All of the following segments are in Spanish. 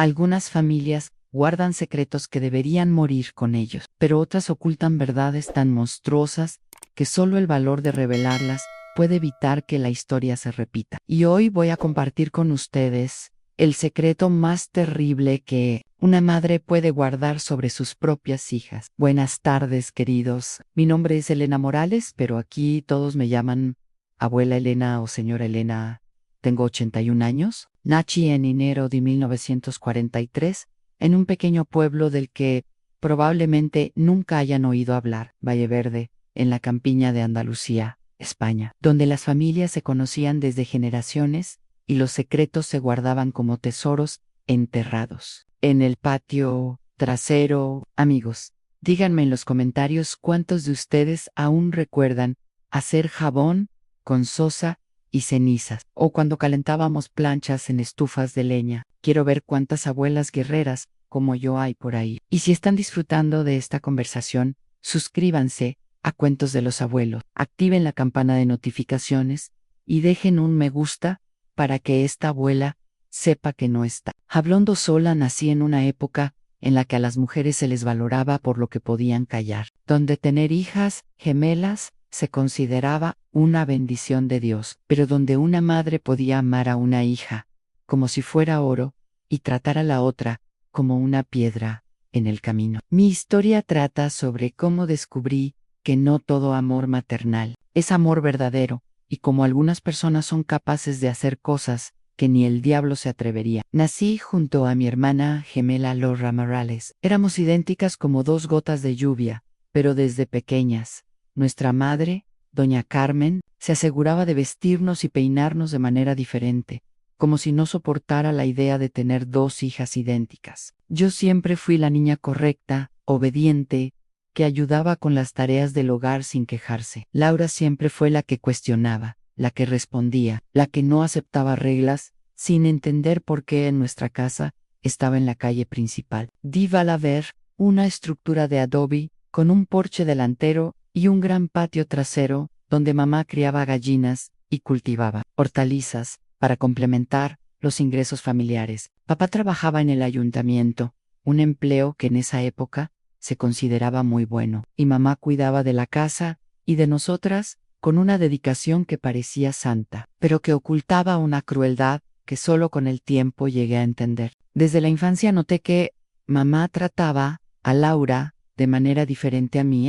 Algunas familias guardan secretos que deberían morir con ellos, pero otras ocultan verdades tan monstruosas que solo el valor de revelarlas puede evitar que la historia se repita. Y hoy voy a compartir con ustedes el secreto más terrible que una madre puede guardar sobre sus propias hijas. Buenas tardes, queridos. Mi nombre es Elena Morales, pero aquí todos me llaman abuela Elena o señora Elena. Tengo 81 años. Nací en enero de 1943 en un pequeño pueblo del que probablemente nunca hayan oído hablar, Valle Verde, en la campiña de Andalucía, España, donde las familias se conocían desde generaciones y los secretos se guardaban como tesoros enterrados. En el patio trasero, amigos, díganme en los comentarios cuántos de ustedes aún recuerdan hacer jabón con sosa y cenizas, o cuando calentábamos planchas en estufas de leña. Quiero ver cuántas abuelas guerreras como yo hay por ahí. Y si están disfrutando de esta conversación, suscríbanse a Cuentos de los Abuelos, activen la campana de notificaciones y dejen un me gusta para que esta abuela sepa que no está. Hablando sola, nací en una época en la que a las mujeres se les valoraba por lo que podían callar, donde tener hijas gemelas se consideraba una bendición de Dios, pero donde una madre podía amar a una hija como si fuera oro y tratar a la otra como una piedra en el camino. Mi historia trata sobre cómo descubrí que no todo amor maternal es amor verdadero, y cómo algunas personas son capaces de hacer cosas que ni el diablo se atrevería. Nací junto a mi hermana gemela Laura Morales. Éramos idénticas como dos gotas de lluvia, pero desde pequeñas. Nuestra madre, doña Carmen, se aseguraba de vestirnos y peinarnos de manera diferente, como si no soportara la idea de tener dos hijas idénticas. Yo siempre fui la niña correcta, obediente, que ayudaba con las tareas del hogar sin quejarse. Laura siempre fue la que cuestionaba, la que respondía, la que no aceptaba reglas, sin entender por qué en nuestra casa estaba en la calle principal. Di Valaver, una estructura de adobe, con un porche delantero y un gran patio trasero, donde mamá criaba gallinas y cultivaba hortalizas para complementar los ingresos familiares. Papá trabajaba en el ayuntamiento, un empleo que en esa época se consideraba muy bueno, y mamá cuidaba de la casa y de nosotras con una dedicación que parecía santa, pero que ocultaba una crueldad que solo con el tiempo llegué a entender. Desde la infancia noté que mamá trataba a Laura de manera diferente a mí.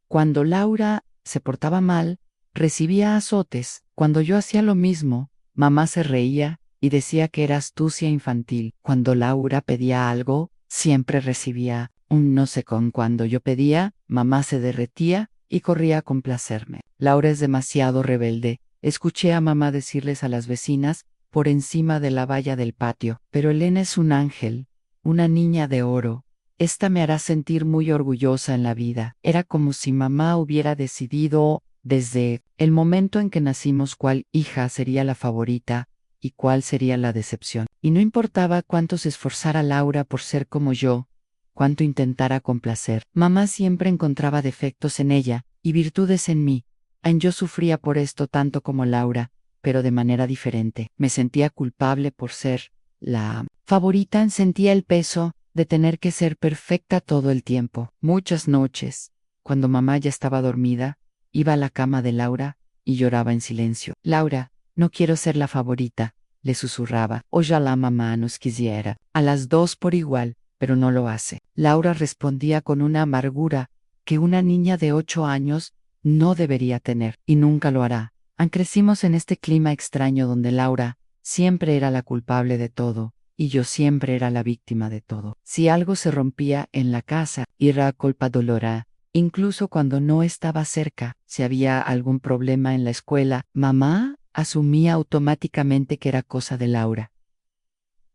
Cuando Laura se portaba mal, recibía azotes. Cuando yo hacía lo mismo, mamá se reía y decía que era astucia infantil. Cuando Laura pedía algo, siempre recibía un no sé con. Cuando yo pedía, mamá se derretía y corría a complacerme. Laura es demasiado rebelde. Escuché a mamá decirles a las vecinas por encima de la valla del patio, pero Elena es un ángel, una niña de oro. Esta me hará sentir muy orgullosa en la vida. Era como si mamá hubiera decidido desde el momento en que nacimos cuál hija sería la favorita y cuál sería la decepción. Y no importaba cuánto se esforzara Laura por ser como yo, cuánto intentara complacer. Mamá siempre encontraba defectos en ella y virtudes en mí. Yo sufría por esto tanto como Laura, pero de manera diferente. Me sentía culpable por ser la favorita, sentía el peso de tener que ser perfecta todo el tiempo. Muchas noches, cuando mamá ya estaba dormida, iba a la cama de Laura y lloraba en silencio. Laura, no quiero ser la favorita, le susurraba. Ojalá mamá nos quisiera. A las dos por igual, pero no lo hace. Laura respondía con una amargura que una niña de 8 años no debería tener, y nunca lo hará. Crecimos en este clima extraño donde Laura siempre era la culpable de todo, y yo siempre era la víctima de todo. Si algo se rompía en la casa, era culpa de Laura. Incluso cuando no estaba cerca, si había algún problema en la escuela, mamá asumía automáticamente que era cosa de Laura.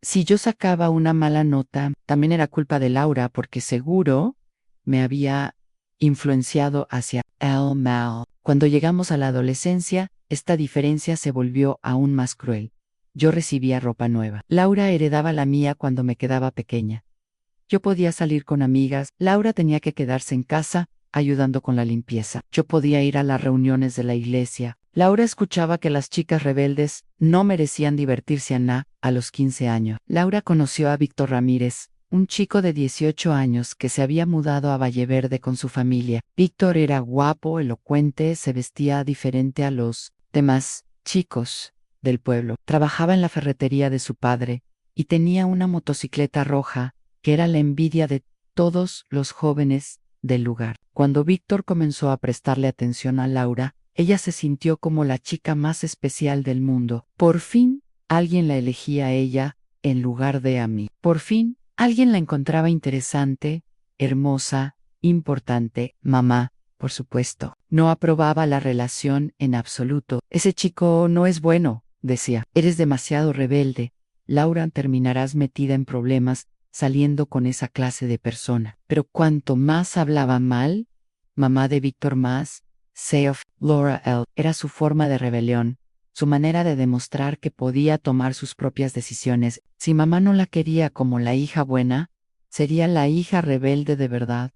Si yo sacaba una mala nota, también era culpa de Laura porque seguro me había influenciado hacia el mal. Cuando llegamos a la adolescencia, esta diferencia se volvió aún más cruel. Yo recibía ropa nueva. Laura heredaba la mía cuando me quedaba pequeña. Yo podía salir con amigas, Laura tenía que quedarse en casa, ayudando con la limpieza. Yo podía ir a las reuniones de la iglesia, Laura escuchaba que las chicas rebeldes no merecían divertirse en nada a los 15 años. Laura conoció a Víctor Ramírez, un chico de 18 años que se había mudado a Valleverde con su familia. Víctor era guapo, elocuente, se vestía diferente a los demás chicos del pueblo. Trabajaba en la ferretería de su padre y tenía una motocicleta roja que era la envidia de todos los jóvenes del lugar. Cuando Víctor comenzó a prestarle atención a Laura, ella se sintió como la chica más especial del mundo. Por fin, alguien la elegía a ella en lugar de a mí. Por fin, alguien la encontraba interesante, hermosa, importante. Mamá, por supuesto, no aprobaba la relación en absoluto. Ese chico no es bueno, decía. Eres demasiado rebelde. Laura, terminarás metida en problemas saliendo con esa clase de persona. Pero cuanto más hablaba mal, mamá de Víctor más, Laura L. era su forma de rebelión, su manera de demostrar que podía tomar sus propias decisiones. Si mamá no la quería como la hija buena, sería la hija rebelde de verdad.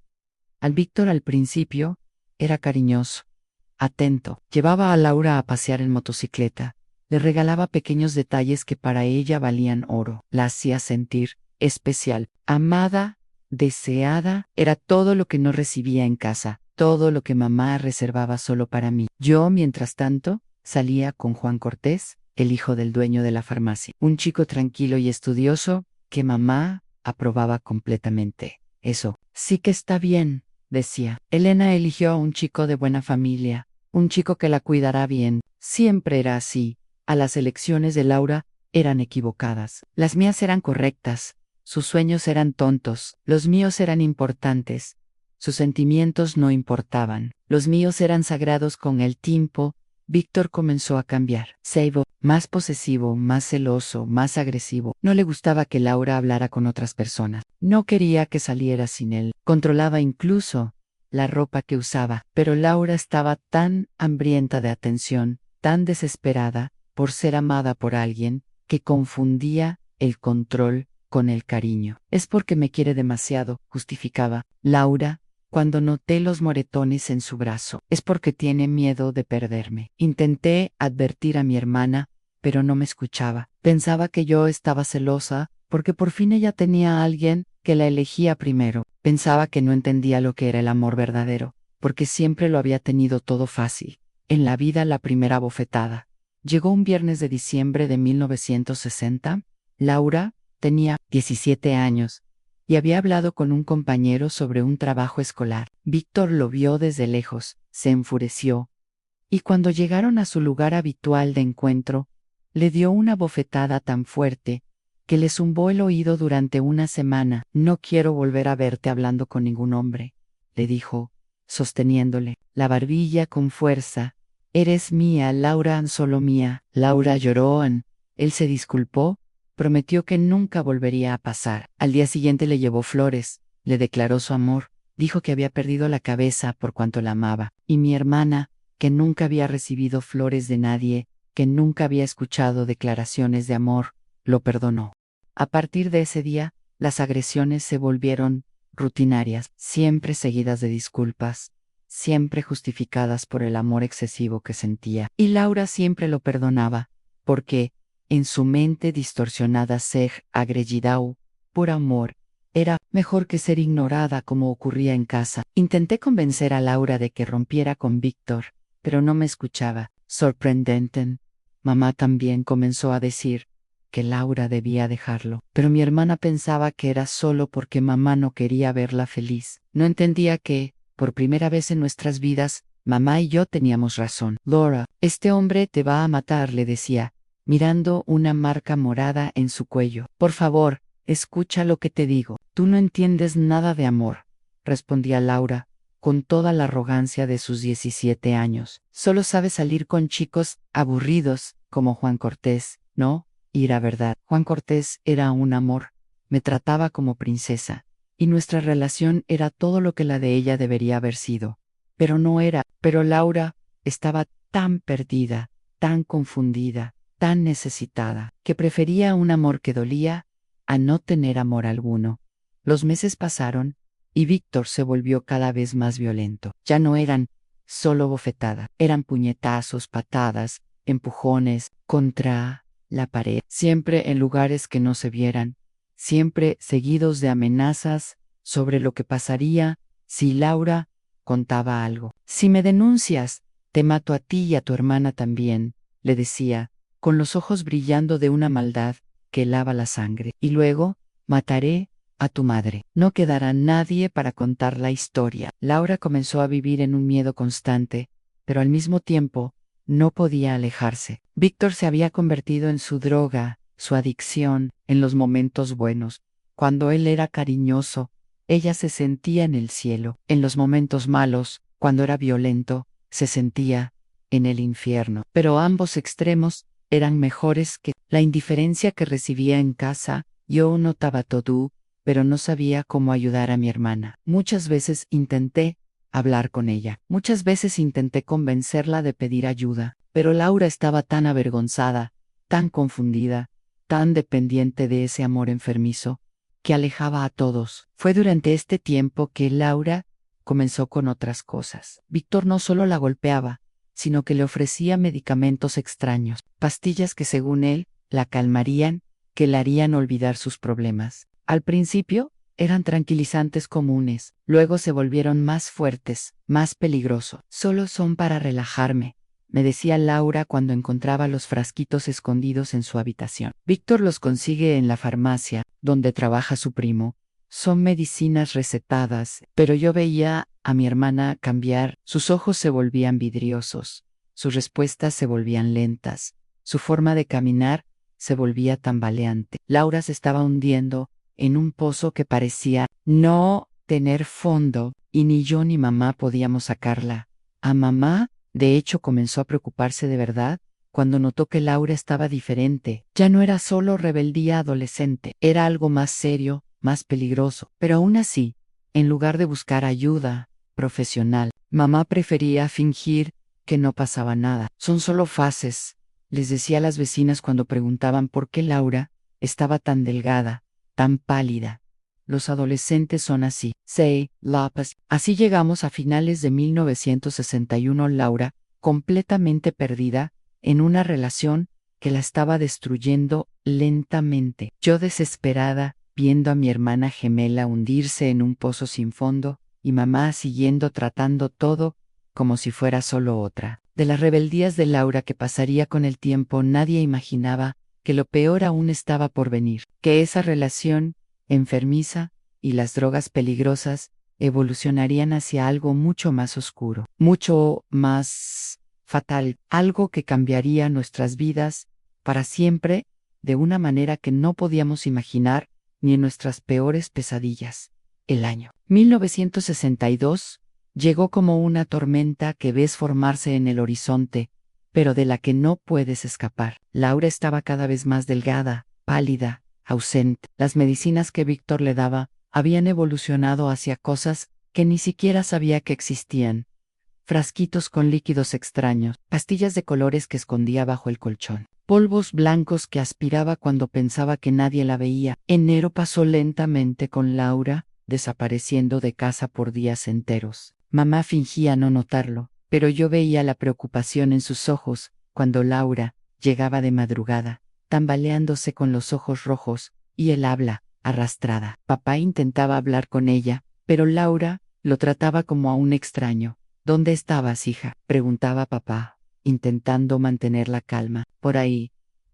Al Víctor al principio era cariñoso, atento, llevaba a Laura a pasear en motocicleta, le regalaba pequeños detalles que para ella valían oro, la hacía sentir especial, amada, deseada, era todo lo que no recibía en casa, todo lo que mamá reservaba solo para mí. Yo, mientras tanto, salía con Juan Cortés, el hijo del dueño de la farmacia, un chico tranquilo y estudioso que mamá aprobaba completamente. Eso, sí que está bien, decía. Elena eligió a un chico de buena familia, un chico que la cuidará bien. Siempre era así. A las elecciones de Laura eran equivocadas. Las mías eran correctas. Sus sueños eran tontos. Los míos eran importantes. Sus sentimientos no importaban. Los míos eran sagrados. Con el tiempo, Víctor comenzó a cambiar. Seibo, más posesivo, más celoso, más agresivo. No le gustaba que Laura hablara con otras personas. No quería que saliera sin él. Controlaba incluso la ropa que usaba. Pero Laura estaba tan hambrienta de atención, tan desesperada por ser amada por alguien, que confundía el control con el cariño. Es porque me quiere demasiado, justificaba Laura. Cuando noté los moretones en su brazo, es porque tiene miedo de perderme. Intenté advertir a mi hermana, pero no me escuchaba. Pensaba que yo estaba celosa, porque por fin ella tenía a alguien que la elegía primero. Pensaba que no entendía lo que era el amor verdadero, porque siempre lo había tenido todo fácil. En la vida la primera bofetada. Llegó un viernes de diciembre de 1960. Laura tenía 17 años. Y había hablado con un compañero sobre un trabajo escolar. Víctor lo vio desde lejos, se enfureció, y cuando llegaron a su lugar habitual de encuentro, le dio una bofetada tan fuerte que le zumbó el oído durante una semana. No quiero volver a verte hablando con ningún hombre, le dijo, sosteniéndole la barbilla con fuerza. Eres mía, Laura, solo mía. Laura lloró. Él se disculpó. Prometió que nunca volvería a pasar. Al día siguiente le llevó flores, le declaró su amor, dijo que había perdido la cabeza por cuanto la amaba. Y mi hermana, que nunca había recibido flores de nadie, que nunca había escuchado declaraciones de amor, lo perdonó. A partir de ese día, las agresiones se volvieron rutinarias, siempre seguidas de disculpas, siempre justificadas por el amor excesivo que sentía. Y Laura siempre lo perdonaba, porque, en su mente distorsionada, ser agredidau, por amor, era mejor que ser ignorada como ocurría en casa. Intenté convencer a Laura de que rompiera con Víctor, pero no me escuchaba. Sorprendente. Mamá también comenzó a decir que Laura debía dejarlo, pero mi hermana pensaba que era solo porque mamá no quería verla feliz. No entendía que, por primera vez en nuestras vidas, mamá y yo teníamos razón. Laura, este hombre te va a matar, le decía, mirando una marca morada en su cuello. Por favor, escucha lo que te digo. Tú no entiendes nada de amor, respondía Laura, con toda la arrogancia de sus 17 años. Solo sabes salir con chicos aburridos, como Juan Cortés, ¿no? Y era verdad. Juan Cortés era un amor. Me trataba como princesa. Y nuestra relación era todo lo que la de ella debería haber sido. Pero no era. Pero Laura estaba tan perdida, tan confundida, tan necesitada, que prefería un amor que dolía a no tener amor alguno. Los meses pasaron, y Víctor se volvió cada vez más violento. Ya no eran solo bofetada. Eran puñetazos, patadas, empujones contra la pared, siempre en lugares que no se vieran, siempre seguidos de amenazas sobre lo que pasaría si Laura contaba algo. Si me denuncias, te mato a ti y a tu hermana también, le decía, con los ojos brillando de una maldad que helaba la sangre. Y luego, mataré a tu madre. No quedará nadie para contar la historia. Laura comenzó a vivir en un miedo constante, pero al mismo tiempo no podía alejarse. Víctor se había convertido en su droga, su adicción, en los momentos buenos. Cuando él era cariñoso, ella se sentía en el cielo. En los momentos malos, cuando era violento, se sentía en el infierno. Pero ambos extremos eran mejores que la indiferencia que recibía en casa. Yo notaba todo, pero no sabía cómo ayudar a mi hermana. Muchas veces intenté hablar con ella. Muchas veces intenté convencerla de pedir ayuda, pero Laura estaba tan avergonzada, tan confundida, tan dependiente de ese amor enfermizo, que alejaba a todos. Fue durante este tiempo que Laura comenzó con otras cosas. Víctor no solo la golpeaba, sino que le ofrecía medicamentos extraños, pastillas que según él la calmarían, que le harían olvidar sus problemas. Al principio eran tranquilizantes comunes, luego se volvieron más fuertes, más peligrosos. Solo son para relajarme, me decía Laura cuando encontraba los frasquitos escondidos en su habitación. Víctor los consigue en la farmacia, donde trabaja su primo. Son medicinas recetadas, pero yo veía a mi hermana cambiar. Sus ojos se volvían vidriosos, sus respuestas se volvían lentas, su forma de caminar se volvía tambaleante. Laura se estaba hundiendo en un pozo que parecía no tener fondo, y ni yo ni mamá podíamos sacarla. A mamá, de hecho, comenzó a preocuparse de verdad cuando notó que Laura estaba diferente. Ya no era solo rebeldía adolescente, era algo más serio, más peligroso. Pero aún así, en lugar de buscar ayuda profesional, mamá prefería fingir que no pasaba nada. Son solo fases, les decía a las vecinas cuando preguntaban por qué Laura estaba tan delgada, tan pálida. Los adolescentes son así. Say, López. Así llegamos a finales de 1961. Laura, completamente perdida, en una relación que la estaba destruyendo lentamente. Yo desesperada, viendo a mi hermana gemela hundirse en un pozo sin fondo, y mamá siguiendo tratando todo como si fuera solo otra. De las rebeldías de Laura que pasaría con el tiempo, nadie imaginaba que lo peor aún estaba por venir, que esa relación enfermiza y las drogas peligrosas evolucionarían hacia algo mucho más oscuro, mucho más fatal, algo que cambiaría nuestras vidas para siempre de una manera que no podíamos imaginar ni en nuestras peores pesadillas. El año 1962 llegó como una tormenta que ves formarse en el horizonte, pero de la que no puedes escapar. Laura estaba cada vez más delgada, pálida, ausente. Las medicinas que Víctor le daba habían evolucionado hacia cosas que ni siquiera sabía que existían. Frasquitos con líquidos extraños, pastillas de colores que escondía bajo el colchón, polvos blancos que aspiraba cuando pensaba que nadie la veía. Enero pasó lentamente con Laura, desapareciendo de casa por días enteros. Mamá fingía no notarlo, pero yo veía la preocupación en sus ojos cuando Laura llegaba de madrugada, tambaleándose con los ojos rojos y el habla arrastrada. Papá intentaba hablar con ella, pero Laura lo trataba como a un extraño. ¿Dónde estabas, hija?, preguntaba papá, intentando mantener la calma. Por ahí,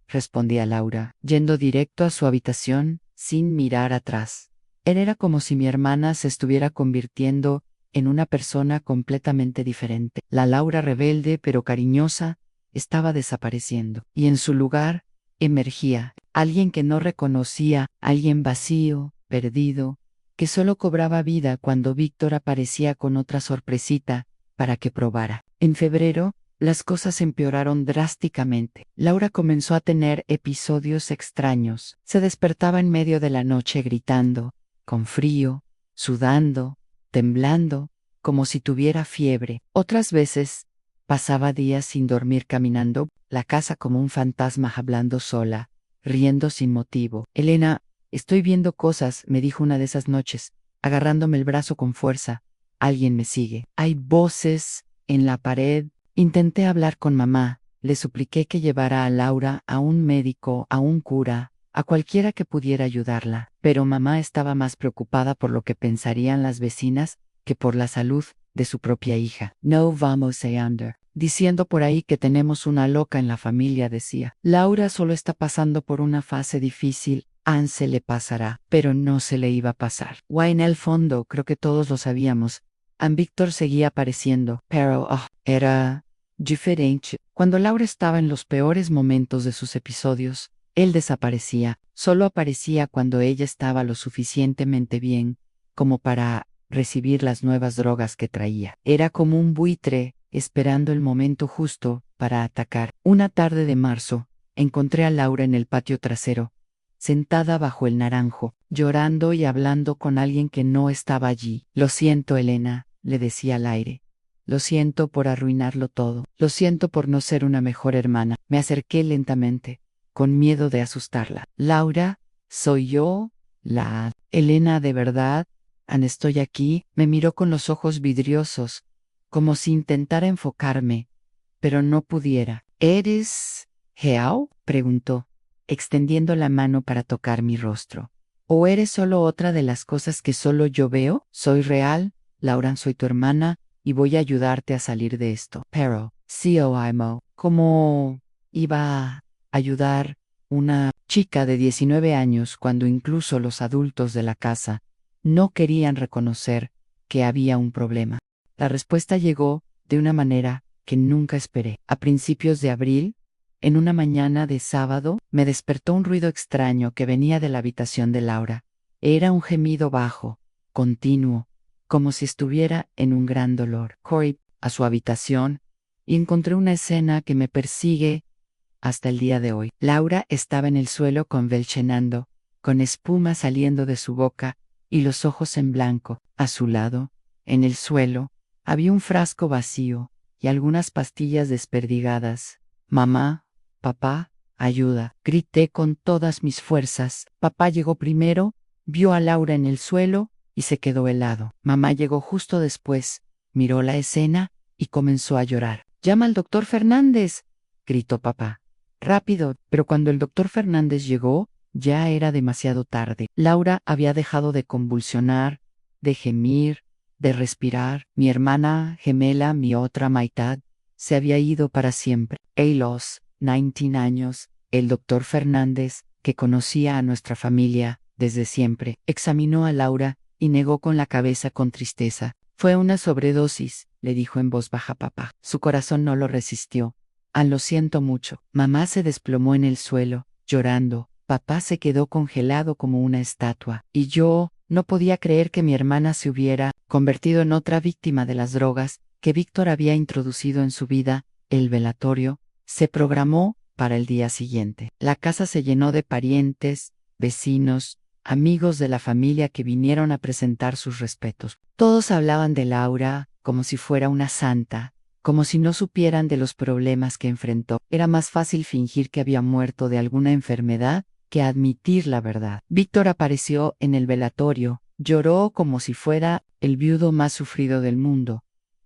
respondía Laura, yendo directo a su habitación, sin mirar atrás. Era como si mi hermana se estuviera convirtiendo en una persona completamente diferente. La Laura rebelde pero cariñosa estaba desapareciendo, y en su lugar emergía alguien que no reconocía, alguien vacío, perdido, que solo cobraba vida cuando Víctor aparecía con otra sorpresita para que probara. En febrero, las cosas empeoraron drásticamente. Laura comenzó a tener episodios extraños. Se despertaba en medio de la noche gritando, con frío, sudando, temblando, como si tuviera fiebre. Otras veces, pasaba días sin dormir caminando la casa como un fantasma, hablando sola, riendo sin motivo. Elena, estoy viendo cosas, me dijo una de esas noches, agarrándome el brazo con fuerza. Alguien me sigue. Hay voces en la pared. Intenté hablar con mamá, le supliqué que llevara a Laura a un médico, a un cura, a cualquiera que pudiera ayudarla, pero mamá estaba más preocupada por lo que pensarían las vecinas que por la salud de su propia hija. No vamos a andar diciendo por ahí que tenemos una loca en la familia, decía. Laura solo está pasando por una fase difícil. Anne se le pasará, pero no se le iba a pasar. O en el fondo, creo que todos lo sabíamos. Anne Víctor seguía apareciendo, pero era diferente. Cuando Laura estaba en los peores momentos de sus episodios, él desaparecía. Solo aparecía cuando ella estaba lo suficientemente bien como para recibir las nuevas drogas que traía. Era como un buitre, esperando el momento justo para atacar. Una tarde de marzo, encontré a Laura en el patio trasero, sentada bajo el naranjo, llorando y hablando con alguien que no estaba allí. Lo siento, Elena, le decía al aire. Lo siento por arruinarlo todo. Lo siento por no ser una mejor hermana. Me acerqué lentamente, con miedo de asustarla. Laura, soy yo, la Elena de verdad. Anne, estoy aquí. Me miró con los ojos vidriosos, como si intentara enfocarme, pero no pudiera. ¿Eres Heao?, preguntó, extendiendo la mano para tocar mi rostro. ¿O eres solo otra de las cosas que solo yo veo? Soy real, Laura, soy tu hermana, y voy a ayudarte a salir de esto. Pero, ¿cómo iba a ayudar una chica de 19 años cuando incluso los adultos de la casa no querían reconocer que había un problema? La respuesta llegó de una manera que nunca esperé. A principios de abril, en una mañana de sábado, me despertó un ruido extraño que venía de la habitación de Laura. Era un gemido bajo, continuo, como si estuviera en un gran dolor. Corrí a su habitación y encontré una escena que me persigue hasta el día de hoy. Laura estaba en el suelo convulsionando, con espuma saliendo de su boca y los ojos en blanco. A su lado, en el suelo, había un frasco vacío y algunas pastillas desperdigadas. Mamá, papá, ayuda, grité con todas mis fuerzas. Papá llegó primero, vio a Laura en el suelo y se quedó helado. Mamá llegó justo después, miró la escena y comenzó a llorar. «Llama al doctor Fernández», gritó papá. Rápido, pero cuando el doctor Fernández llegó, ya era demasiado tarde. Laura había dejado de convulsionar, de gemir, de respirar. Mi hermana gemela, mi otra mitad, se había ido para siempre. A los 19 años, el doctor Fernández, que conocía a nuestra familia desde siempre, examinó a Laura y negó con la cabeza con tristeza. «Fue una sobredosis», le dijo en voz baja papá. Su corazón no lo resistió. «Ah, lo siento mucho». Mamá se desplomó en el suelo, llorando. Papá se quedó congelado como una estatua. Y yo no podía creer que mi hermana se hubiera convertido en otra víctima de las drogas que Víctor había introducido en su vida. El velatorio se programó para el día siguiente. La casa se llenó de parientes, vecinos, amigos de la familia que vinieron a presentar sus respetos. Todos hablaban de Laura como si fuera una santa, como si no supieran de los problemas que enfrentó. Era más fácil fingir que había muerto de alguna enfermedad que admitir la verdad. Víctor apareció en el velatorio, lloró como si fuera el viudo más sufrido del mundo.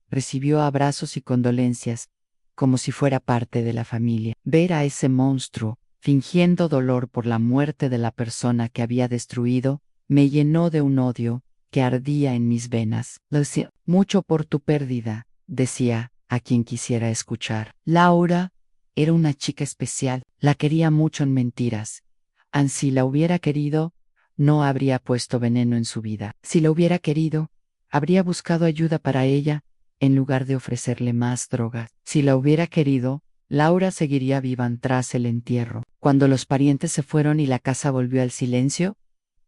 Recibió abrazos y condolencias, como si fuera parte de la familia. Ver a ese monstruo, fingiendo dolor por la muerte de la persona que había destruido, me llenó de un odio que ardía en mis venas. «Lo siento mucho por tu pérdida», decía a quien quisiera escuchar. Laura era una chica especial, la quería mucho en mentiras. Si la hubiera querido, no habría puesto veneno en su vida. Si la hubiera querido, habría buscado ayuda para ella, en lugar de ofrecerle más drogas. Si la hubiera querido, Laura seguiría viva tras el entierro. Cuando los parientes se fueron y la casa volvió al silencio,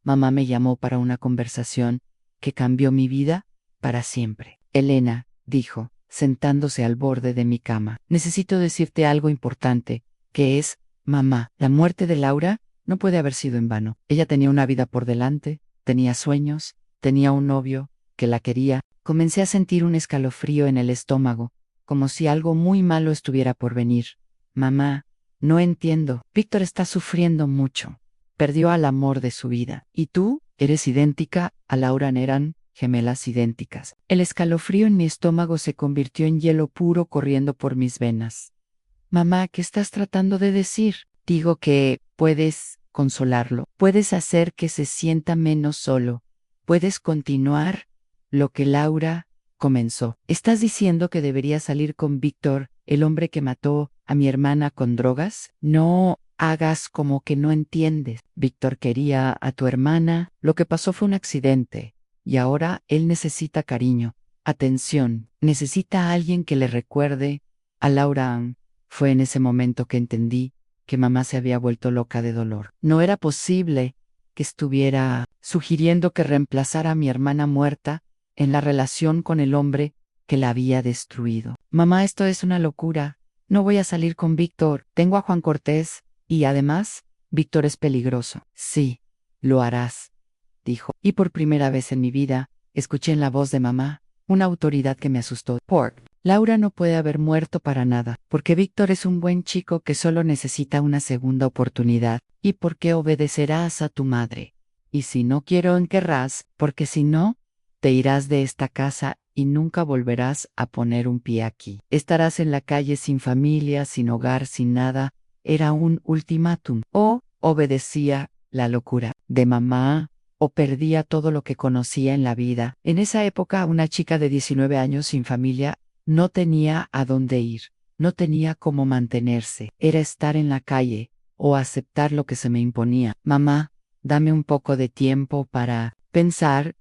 mamá me llamó para una conversación que cambió mi vida para siempre. «Elena», dijo, sentándose al borde de mi cama, «necesito decirte algo importante, que es, mamá, la muerte de Laura no puede haber sido en vano. Ella tenía una vida por delante, tenía sueños, tenía un novio que la quería». Comencé a sentir un escalofrío en el estómago, como si algo muy malo estuviera por venir. «Mamá, no entiendo. Víctor está sufriendo mucho. Perdió al amor de su vida. Y tú eres idéntica a Laura Neran», gemelas idénticas. El escalofrío en mi estómago se convirtió en hielo puro corriendo por mis venas. Mamá, ¿qué estás tratando de decir? Digo que puedes consolarlo, puedes hacer que se sienta menos solo, puedes continuar lo que Laura comenzó. ¿Estás diciendo que debería salir con Víctor, el hombre que mató a mi hermana con drogas? No hagas como que no entiendes. Víctor quería a tu hermana, lo que pasó fue un accidente, y ahora él necesita cariño, atención, necesita a alguien que le recuerde a Laura Ann. Fue en ese momento que entendí que mamá se había vuelto loca de dolor. No era posible que estuviera sugiriendo que reemplazara a mi hermana muerta en la relación con el hombre que la había destruido. Mamá, esto es una locura. No voy a salir con Víctor. Tengo a Juan Cortés y además, Víctor es peligroso. Sí, lo harás, dijo. Y por primera vez en mi vida, escuché en la voz de mamá una autoridad que me asustó. Laura no puede haber muerto para nada, porque Víctor es un buen chico que solo necesita una segunda oportunidad, y porque obedecerás a tu madre. Y si no quiero querrás, porque si no, te irás de esta casa y nunca volverás a poner un pie aquí. Estarás en la calle sin familia, sin hogar, sin nada. Era un ultimátum. O obedecía la locura de mamá, o perdía todo lo que conocía en la vida. En esa época, una chica de 19 años sin familia no tenía a dónde ir, no tenía cómo mantenerse. Era estar en la calle o aceptar lo que se me imponía. Mamá, dame un poco de tiempo para pensar.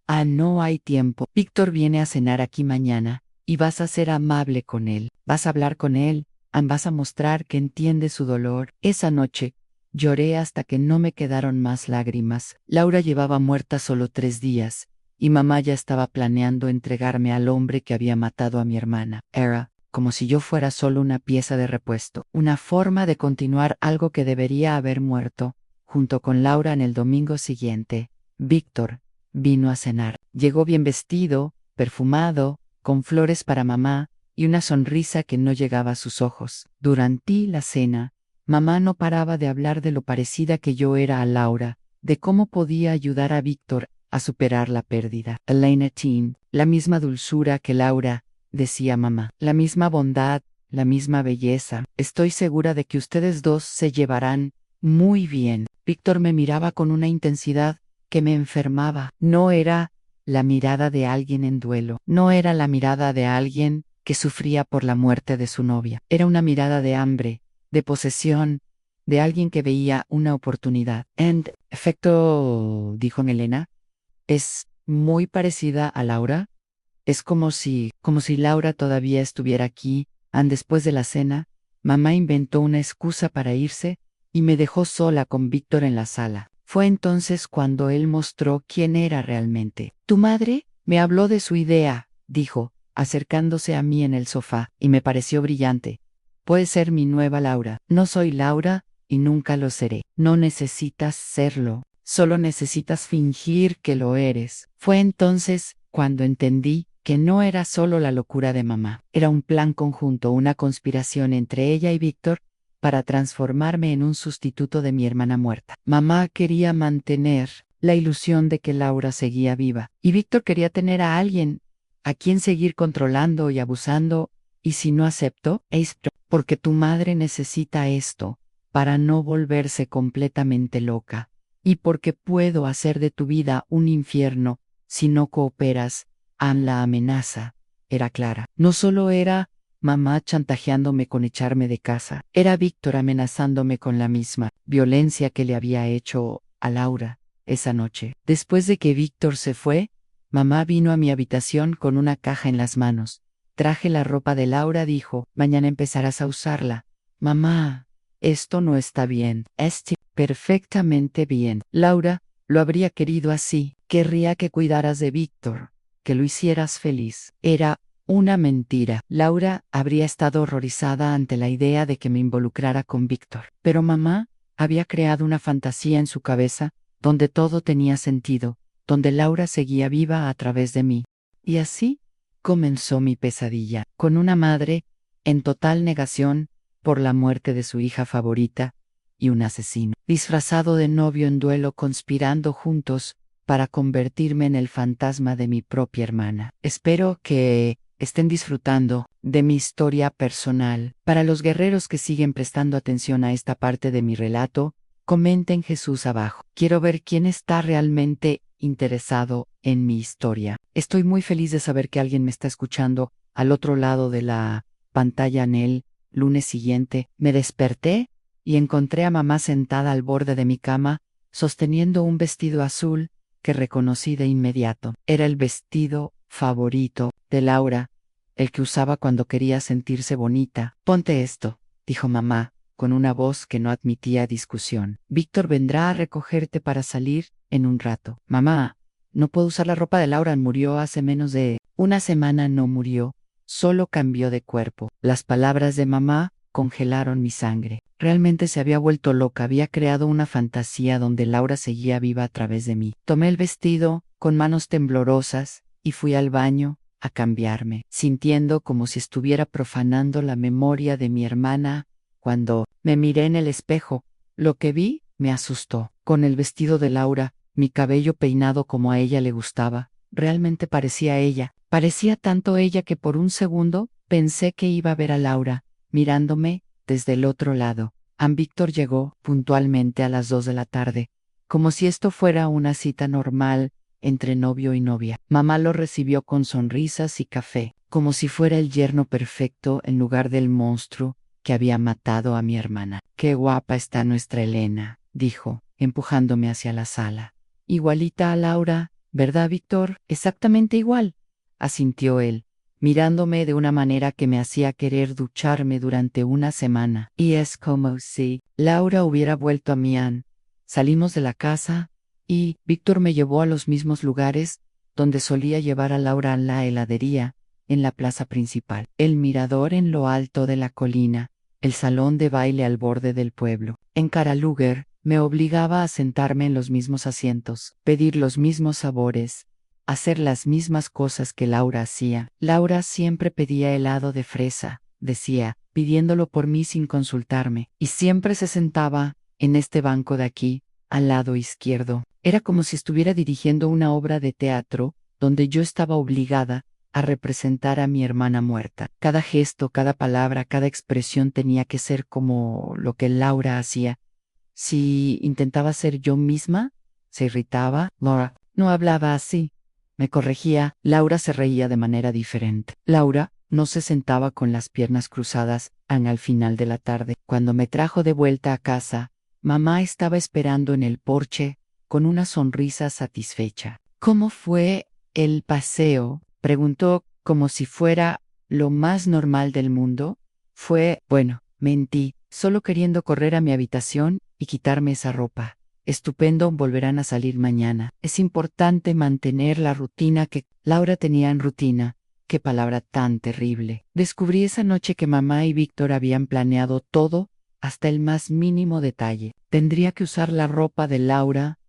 Ah, no hay tiempo. Víctor viene a cenar aquí mañana y vas a ser amable con él. Vas a hablar con él, vas a mostrar que entiendes su dolor. Esa noche lloré hasta que no me quedaron más lágrimas. Laura llevaba muerta solo 3 días y mamá ya estaba planeando entregarme al hombre que había matado a mi hermana. Era como si yo fuera solo una pieza de repuesto, una forma de continuar algo que debería haber muerto. Junto con Laura en el domingo siguiente, Víctor vino a cenar. Llegó bien vestido, perfumado, con flores para mamá y una sonrisa que no llegaba a sus ojos. Durante la cena, mamá no paraba de hablar de lo parecida que yo era a Laura, de cómo podía ayudar a Víctor a superar la pérdida. Elena Teen, la misma dulzura que Laura, decía mamá, la misma bondad, la misma belleza. Estoy segura de que ustedes dos se llevarán muy bien. Víctor me miraba con una intensidad que me enfermaba. No era la mirada de alguien en duelo, no era la mirada de alguien que sufría por la muerte de su novia. Era una mirada de hambre, de posesión, de alguien que veía una oportunidad. En efecto, dijo Elena, es muy parecida a Laura. Es como si Laura todavía estuviera aquí. Después de la cena, mamá inventó una excusa para irse y me dejó sola con Víctor en la sala. Fue entonces cuando él mostró quién era realmente. Tu madre me habló de su idea, dijo, acercándose a mí en el sofá, y me pareció brillante. Puedes ser mi nueva Laura. No soy Laura y nunca lo seré. No necesitas serlo, solo necesitas fingir que lo eres. Fue entonces cuando entendí que no era solo la locura de mamá, era un plan conjunto, una conspiración entre ella y Víctor para transformarme en un sustituto de mi hermana muerta. Mamá quería mantener la ilusión de que Laura seguía viva, y Víctor quería tener a alguien a quien seguir controlando y abusando, y si no acepto, es porque tu madre necesita esto para no volverse completamente loca, y porque puedo hacer de tu vida un infierno si no cooperas. La amenaza era clara. No solo era mamá chantajeándome con echarme de casa, era Víctor amenazándome con la misma violencia que le había hecho a Laura esa noche. Después de que Víctor se fue, mamá vino a mi habitación con una caja en las manos. Traje la ropa de Laura, dijo, mañana empezarás a usarla. Mamá, esto no está bien. Está perfectamente bien. Laura lo habría querido así. Querría que cuidaras de Víctor, que lo hicieras feliz. Era una mentira. Laura habría estado horrorizada ante la idea de que me involucrara con Víctor. Pero mamá había creado una fantasía en su cabeza donde todo tenía sentido, donde Laura seguía viva a través de mí. Y así comenzó mi pesadilla, con una madre en total negación por la muerte de su hija favorita y un asesino, disfrazado de novio en duelo, conspirando juntos para convertirme en el fantasma de mi propia hermana. Espero que estén disfrutando de mi historia personal. Para los guerreros que siguen prestando atención a esta parte de mi relato, comenten Jesús abajo. Quiero ver quién está realmente interesado en mi historia. Estoy muy feliz de saber que alguien me está escuchando al otro lado de la pantalla. En el lunes siguiente me desperté y encontré a mamá sentada al borde de mi cama, sosteniendo un vestido azul que reconocí de inmediato. Era el vestido favorito de Laura, el que usaba cuando quería sentirse bonita. Ponte esto, dijo mamá, con una voz que no admitía discusión. Víctor vendrá a recogerte para salir en un rato. Mamá, no puedo usar la ropa de Laura. Murió hace menos de una semana. No murió, solo cambió de cuerpo. Las palabras de mamá congelaron mi sangre. Realmente se había vuelto loca, había creado una fantasía donde Laura seguía viva a través de mí. Tomé el vestido con manos temblorosas y fui al baño a cambiarme, sintiendo como si estuviera profanando la memoria de mi hermana. Cuando me miré en el espejo, lo que vi me asustó. Con el vestido de Laura, mi cabello peinado como a ella le gustaba, realmente parecía ella. Parecía tanto ella que por un segundo pensé que iba a ver a Laura, mirándome desde el otro lado. Víctor llegó puntualmente a las 2 de la tarde, como si esto fuera una cita normal entre novio y novia. Mamá lo recibió con sonrisas y café, como si fuera el yerno perfecto en lugar del monstruo que había matado a mi hermana. «Qué guapa está nuestra Elena», dijo, empujándome hacia la sala. «Igualita a Laura, ¿verdad, Víctor?» «Exactamente igual», asintió él, mirándome de una manera que me hacía querer ducharme durante una semana. Y es como si Laura hubiera vuelto a Mian. Salimos de la casa y Víctor me llevó a los mismos lugares donde solía llevar a Laura, a la heladería, en la plaza principal, el mirador en lo alto de la colina, el salón de baile al borde del pueblo. En Karaluger me obligaba a sentarme en los mismos asientos, pedir los mismos sabores, hacer las mismas cosas que Laura hacía. Laura siempre pedía helado de fresa, decía, pidiéndolo por mí sin consultarme, y siempre se sentaba en este banco de aquí, al lado izquierdo. Era como si estuviera dirigiendo una obra de teatro, donde yo estaba obligada a representar a mi hermana muerta. Cada gesto, cada palabra, cada expresión tenía que ser como lo que Laura hacía. Si intentaba ser yo misma, se irritaba. «Laura, no hablaba así», me corregía. Laura se reía de manera diferente. Laura no se sentaba con las piernas cruzadas al final de la tarde. Cuando me trajo de vuelta a casa, mamá estaba esperando en el porche con una sonrisa satisfecha. «¿Cómo fue el paseo?», preguntó como si fuera lo más normal del mundo. «Fue, bueno», mentí, solo queriendo correr a mi habitación y quitarme esa ropa. «Estupendo, volverán a salir mañana». Es importante mantener la rutina que Laura tenía en rutina. Qué palabra tan terrible. Descubrí esa noche que mamá y Víctor habían planeado todo hasta el más mínimo detalle. Tendría que usar la ropa de Laura,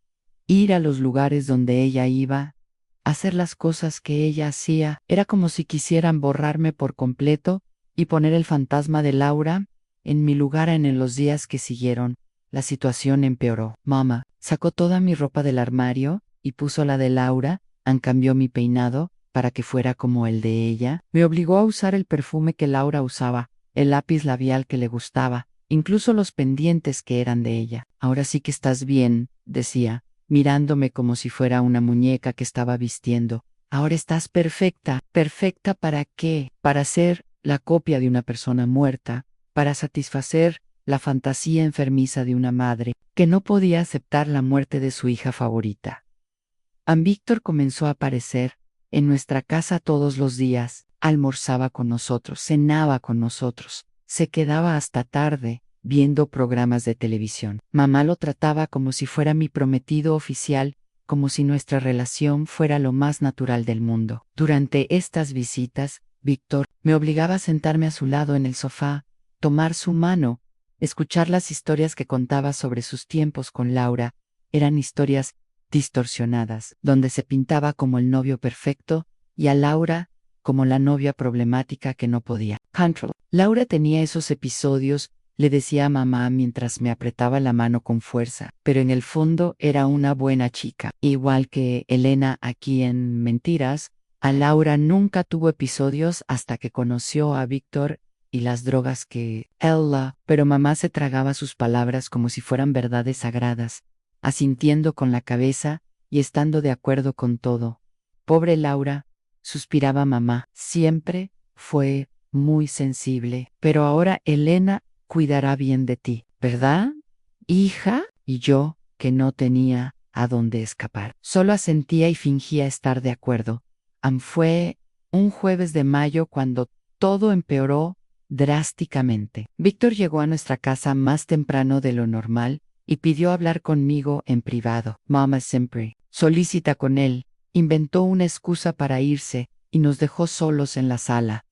ir a los lugares donde ella iba, hacer las cosas que ella hacía. Era como si quisieran borrarme por completo y poner el fantasma de Laura en mi lugar. En los días que siguieron, la situación empeoró. Mamá sacó toda mi ropa del armario y puso la de Laura, cambió mi peinado para que fuera como el de ella. Me obligó a usar el perfume que Laura usaba, el lápiz labial que le gustaba, incluso los pendientes que eran de ella. «Ahora sí que estás bien», decía, mirándome como si fuera una muñeca que estaba vistiendo. «Ahora estás perfecta». «¿Perfecta para qué?». «Para ser la copia de una persona muerta, para satisfacer la fantasía enfermiza de una madre que no podía aceptar la muerte de su hija favorita». Víctor comenzó a aparecer en nuestra casa todos los días. Almorzaba con nosotros, cenaba con nosotros, se quedaba hasta tarde viendo programas de televisión. Mamá lo trataba como si fuera mi prometido oficial, como si nuestra relación fuera lo más natural del mundo. Durante estas visitas, Víctor me obligaba a sentarme a su lado en el sofá, tomar su mano, escuchar las historias que contaba sobre sus tiempos con Laura. Eran historias distorsionadas, donde se pintaba como el novio perfecto y a Laura como la novia problemática que no podía. Control. Laura tenía esos episodios le decía a mamá mientras me apretaba la mano con fuerza, pero en el fondo era una buena chica. Igual que Elena aquí en Mentiras, a Laura nunca tuvo episodios hasta que conoció a Víctor y las drogas que Ella, pero mamá se tragaba sus palabras como si fueran verdades sagradas, asintiendo con la cabeza y estando de acuerdo con todo. Pobre Laura, suspiraba mamá, siempre fue muy sensible, pero ahora Elena cuidará bien de ti, ¿verdad, hija? Y yo, que no tenía a dónde escapar, solo asentía y fingía estar de acuerdo. Fue un jueves de mayo cuando todo empeoró drásticamente. Víctor llegó a nuestra casa más temprano de lo normal y pidió hablar conmigo en privado. Mamá siempre solícita con él, inventó una excusa para irse y nos dejó solos en la sala.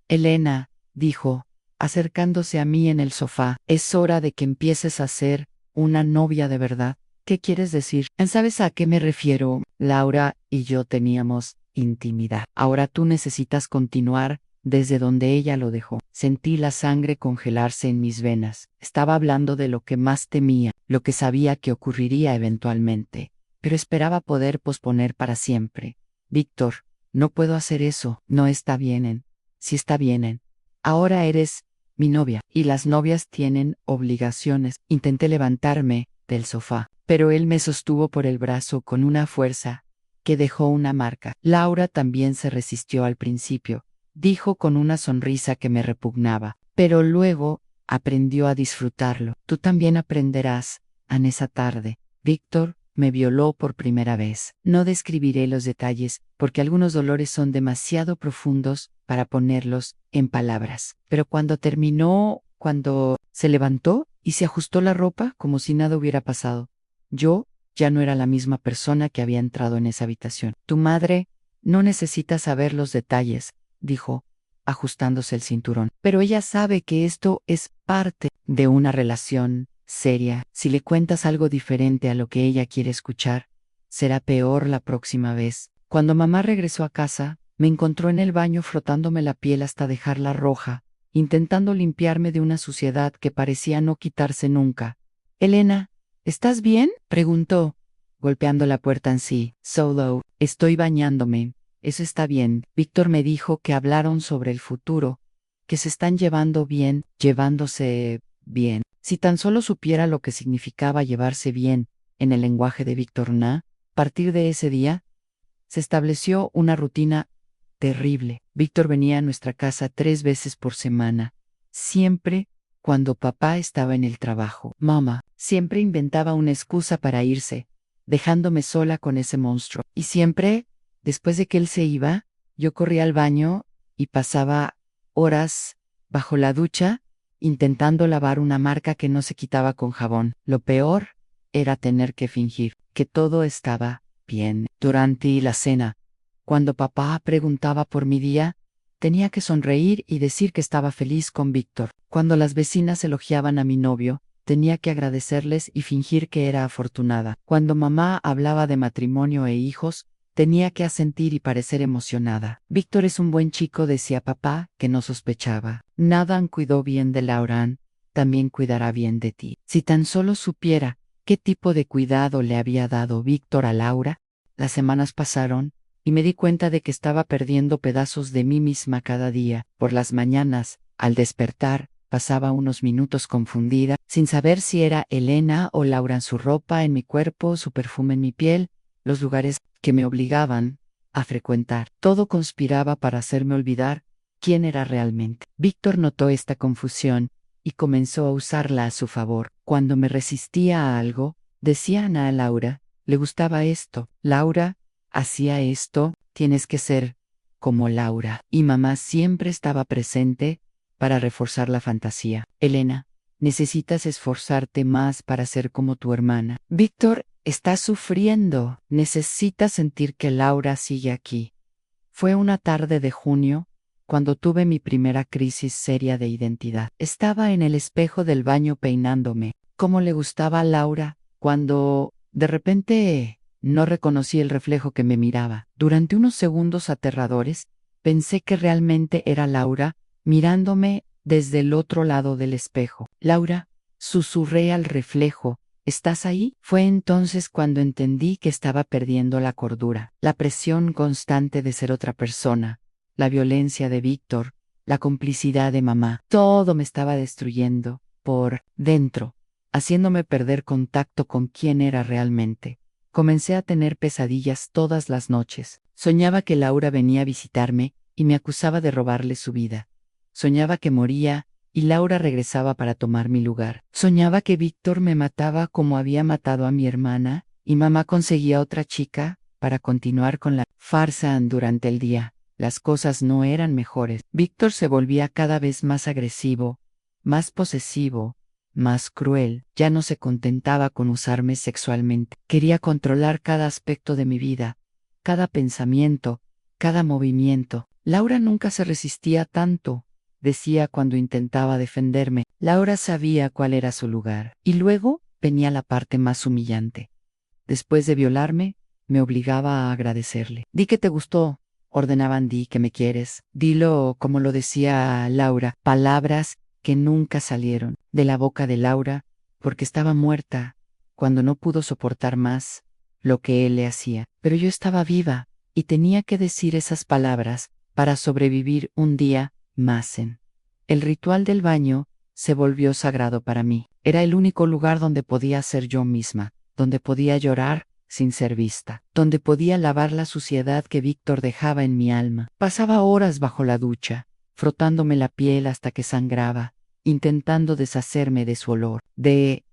Elena, dijo, acercándose a mí en el sofá, es hora de que empieces a ser una novia de verdad. ¿Qué quieres decir? ¿Sabes a qué me refiero? Laura y yo teníamos intimidad. Ahora tú necesitas continuar desde donde ella lo dejó. Sentí la sangre congelarse en mis venas. Estaba hablando de lo que más temía, lo que sabía que ocurriría eventualmente, pero esperaba poder posponer para siempre. Víctor, no puedo hacer eso. No está bien. Sí está bien. Ahora eres mi novia, y las novias tienen obligaciones. Intenté levantarme del sofá, pero él me sostuvo por el brazo con una fuerza que dejó una marca. Laura también se resistió al principio, dijo con una sonrisa que me repugnaba, pero luego aprendió a disfrutarlo. Tú también aprenderás, en esa tarde. Víctor me violó por primera vez. No describiré los detalles, porque algunos dolores son demasiado profundos para ponerlos en palabras. Pero cuando terminó, cuando se levantó y se ajustó la ropa como si nada hubiera pasado, yo ya no era la misma persona que había entrado en esa habitación. Tu madre no necesita saber los detalles, dijo, ajustándose el cinturón. Pero ella sabe que esto es parte de una relación seria. Si le cuentas algo diferente a lo que ella quiere escuchar, será peor la próxima vez. Cuando mamá regresó a casa, me encontró en el baño frotándome la piel hasta dejarla roja, intentando limpiarme de una suciedad que parecía no quitarse nunca. Elena, ¿estás bien?, preguntó, golpeando la puerta en sí. Solo, estoy bañándome. Eso está bien. Víctor me dijo que hablaron sobre el futuro, que se están llevándose bien. Si tan solo supiera lo que significaba llevarse bien en el lenguaje de Víctor Na, a partir de ese día, se estableció una rutina terrible. Víctor venía a nuestra casa 3 veces por semana, siempre cuando papá estaba en el trabajo. Mamá siempre inventaba una excusa para irse, dejándome sola con ese monstruo. Y siempre, después de que él se iba, yo corría al baño y pasaba horas bajo la ducha intentando lavar una marca que no se quitaba con jabón. Lo peor era tener que fingir que todo estaba bien. Durante la cena, cuando papá preguntaba por mi día, tenía que sonreír y decir que estaba feliz con Víctor. Cuando las vecinas elogiaban a mi novio, tenía que agradecerles y fingir que era afortunada. Cuando mamá hablaba de matrimonio e hijos, tenía que asentir y parecer emocionada. Víctor es un buen chico, decía papá, que no sospechaba. Nathan cuidó bien de Laurent, también cuidará bien de ti. Si tan solo supiera qué tipo de cuidado le había dado Víctor a Laura. Las semanas pasaron, y me di cuenta de que estaba perdiendo pedazos de mí misma cada día. Por las mañanas, al despertar, pasaba unos minutos confundida, sin saber si era Elena o Laura, en su ropa, en mi cuerpo, su perfume en mi piel, los lugares que me obligaban a frecuentar. Todo conspiraba para hacerme olvidar quién era realmente. Víctor notó esta confusión y comenzó a usarla a su favor. Cuando me resistía a algo, decía a Laura, le gustaba esto. Laura hacía esto, tienes que ser como Laura. Y mamá siempre estaba presente para reforzar la fantasía. Elena, necesitas esforzarte más para ser como tu hermana. Víctor está sufriendo. Necesita sentir que Laura sigue aquí. Fue una tarde de junio, cuando tuve mi primera crisis seria de identidad. Estaba en el espejo del baño peinándome. ¿Cómo le gustaba a Laura? Cuando, de repente, no reconocí el reflejo que me miraba. Durante unos segundos aterradores, pensé que realmente era Laura, mirándome desde el otro lado del espejo. Laura, susurré al reflejo. ¿Estás ahí? Fue entonces cuando entendí que estaba perdiendo la cordura. La presión constante de ser otra persona, la violencia de Víctor, la complicidad de mamá, todo me estaba destruyendo por dentro, haciéndome perder contacto con quién era realmente. Comencé a tener pesadillas todas las noches. Soñaba que Laura venía a visitarme y me acusaba de robarle su vida. Soñaba que moría y Laura regresaba para tomar mi lugar. Soñaba que Víctor me mataba como había matado a mi hermana y mamá conseguía otra chica para continuar con la farsa durante el día. Las cosas no eran mejores. Víctor se volvía cada vez más agresivo, más posesivo, más cruel. Ya no se contentaba con usarme sexualmente. Quería controlar cada aspecto de mi vida, cada pensamiento, cada movimiento. Laura nunca se resistía tanto, decía cuando intentaba defenderme. Laura sabía cuál era su lugar. Y luego venía la parte más humillante. Después de violarme, me obligaba a agradecerle. Di que te gustó, ordenaban, di que me quieres. Dilo como lo decía Laura, palabras que nunca salieron de la boca de Laura, porque estaba muerta, cuando no pudo soportar más lo que él le hacía. Pero yo estaba viva, y tenía que decir esas palabras para sobrevivir un día más. El ritual del baño se volvió sagrado para mí. Era el único lugar donde podía ser yo misma, donde podía llorar sin ser vista, donde podía lavar la suciedad que Víctor dejaba en mi alma. Pasaba horas bajo la ducha, frotándome la piel hasta que sangraba, intentando deshacerme de su olor, de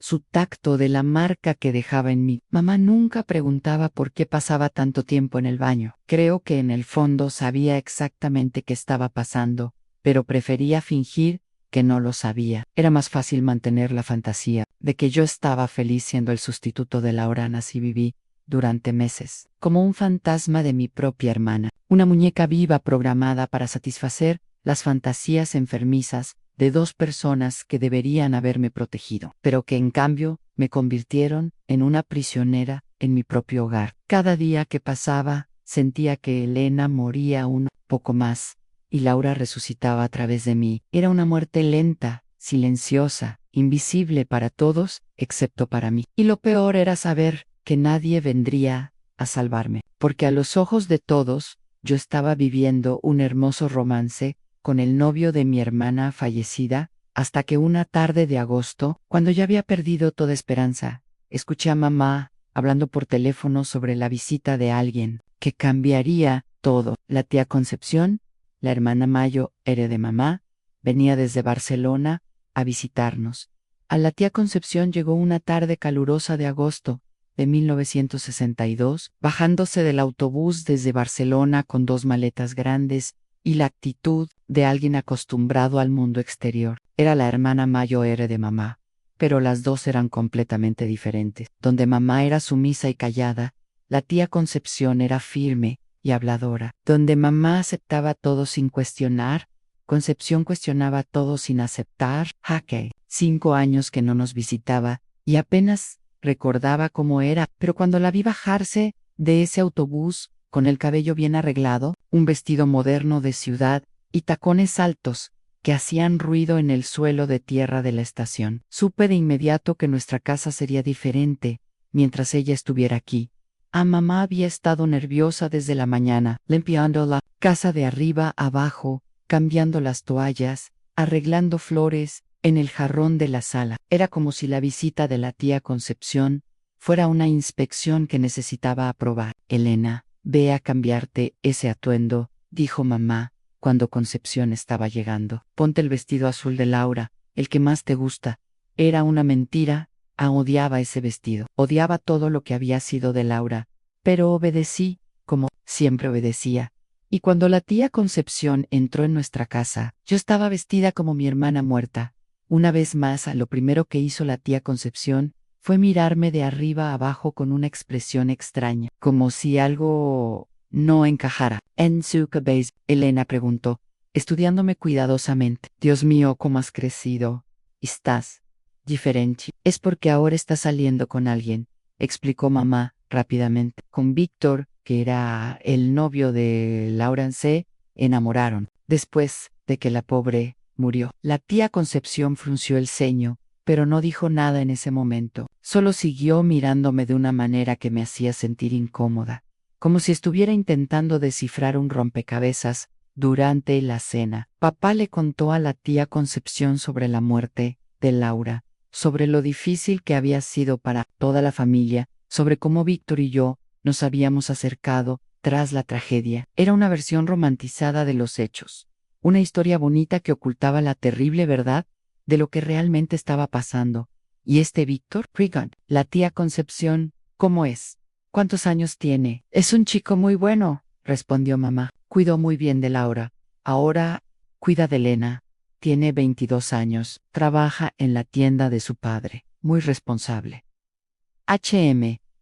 su tacto, de la marca que dejaba en mí. Mamá nunca preguntaba por qué pasaba tanto tiempo en el baño. Creo que en el fondo sabía exactamente qué estaba pasando, pero prefería fingir que no lo sabía. Era más fácil mantener la fantasía de que yo estaba feliz siendo el sustituto de Laura. Así viví durante meses, como un fantasma de mi propia hermana, una muñeca viva programada para satisfacer las fantasías enfermizas de dos personas que deberían haberme protegido, pero que en cambio me convirtieron en una prisionera en mi propio hogar. Cada día que pasaba, sentía que Elena moría un poco más, y Laura resucitaba a través de mí. Era una muerte lenta, silenciosa, invisible para todos, excepto para mí. Y lo peor era saber que nadie vendría a salvarme, porque a los ojos de todos, yo estaba viviendo un hermoso romance con el novio de mi hermana fallecida, hasta que una tarde de agosto, cuando ya había perdido toda esperanza, escuché a mamá hablando por teléfono sobre la visita de alguien que cambiaría todo. La tía Concepción, la hermana Mayo, era de mamá, venía desde Barcelona a visitarnos. A la tía Concepción llegó una tarde calurosa de agosto de 1962, bajándose del autobús desde Barcelona con dos maletas grandes y la actitud de alguien acostumbrado al mundo exterior. Era la hermana Mayo, era de mamá, pero las dos eran completamente diferentes. Donde mamá era sumisa y callada, la tía Concepción era firme y habladora. Donde mamá aceptaba todo sin cuestionar, Concepción cuestionaba todo sin aceptar. Jaque, 5 años que no nos visitaba, y apenas recordaba cómo era, pero cuando la vi bajarse de ese autobús, con el cabello bien arreglado, un vestido moderno de ciudad y tacones altos que hacían ruido en el suelo de tierra de la estación, supe de inmediato que nuestra casa sería diferente mientras ella estuviera aquí. Mamá había estado nerviosa desde la mañana, limpiando la casa de arriba a abajo, cambiando las toallas, arreglando flores en el jarrón de la sala. Era como si la visita de la tía Concepción fuera una inspección que necesitaba aprobar. Elena, ve a cambiarte ese atuendo, dijo mamá, cuando Concepción estaba llegando. Ponte el vestido azul de Laura, el que más te gusta. Era una mentira. Odiaba ese vestido. Odiaba todo lo que había sido de Laura. Pero obedecí, como siempre obedecía. Y cuando la tía Concepción entró en nuestra casa, yo estaba vestida como mi hermana muerta. Una vez más, lo primero que hizo la tía Concepción fue mirarme de arriba a abajo con una expresión extraña, como si algo no encajara. ¿En su cabeza? Elena preguntó, estudiándome cuidadosamente. Dios mío, cómo has crecido. Estás diferente. Es porque ahora estás saliendo con alguien, explicó mamá rápidamente. Con Víctor, que era el novio de Laura, se enamoraron. Después de que la pobre murió. La tía Concepción frunció el ceño, pero no dijo nada en ese momento. Solo siguió mirándome de una manera que me hacía sentir incómoda, como si estuviera intentando descifrar un rompecabezas. Durante la cena, papá le contó a la tía Concepción sobre la muerte de Laura, sobre lo difícil que había sido para toda la familia, sobre cómo Víctor y yo nos habíamos acercado tras la tragedia. Era una versión romantizada de los hechos, una historia bonita que ocultaba la terrible verdad de lo que realmente estaba pasando. ¿Y este Víctor? Regan, la tía Concepción, ¿cómo es? ¿Cuántos años tiene? Es un chico muy bueno, respondió mamá. Cuidó muy bien de Laura. Ahora cuida de Elena. Tiene 22 años. Trabaja en la tienda de su padre. Muy responsable.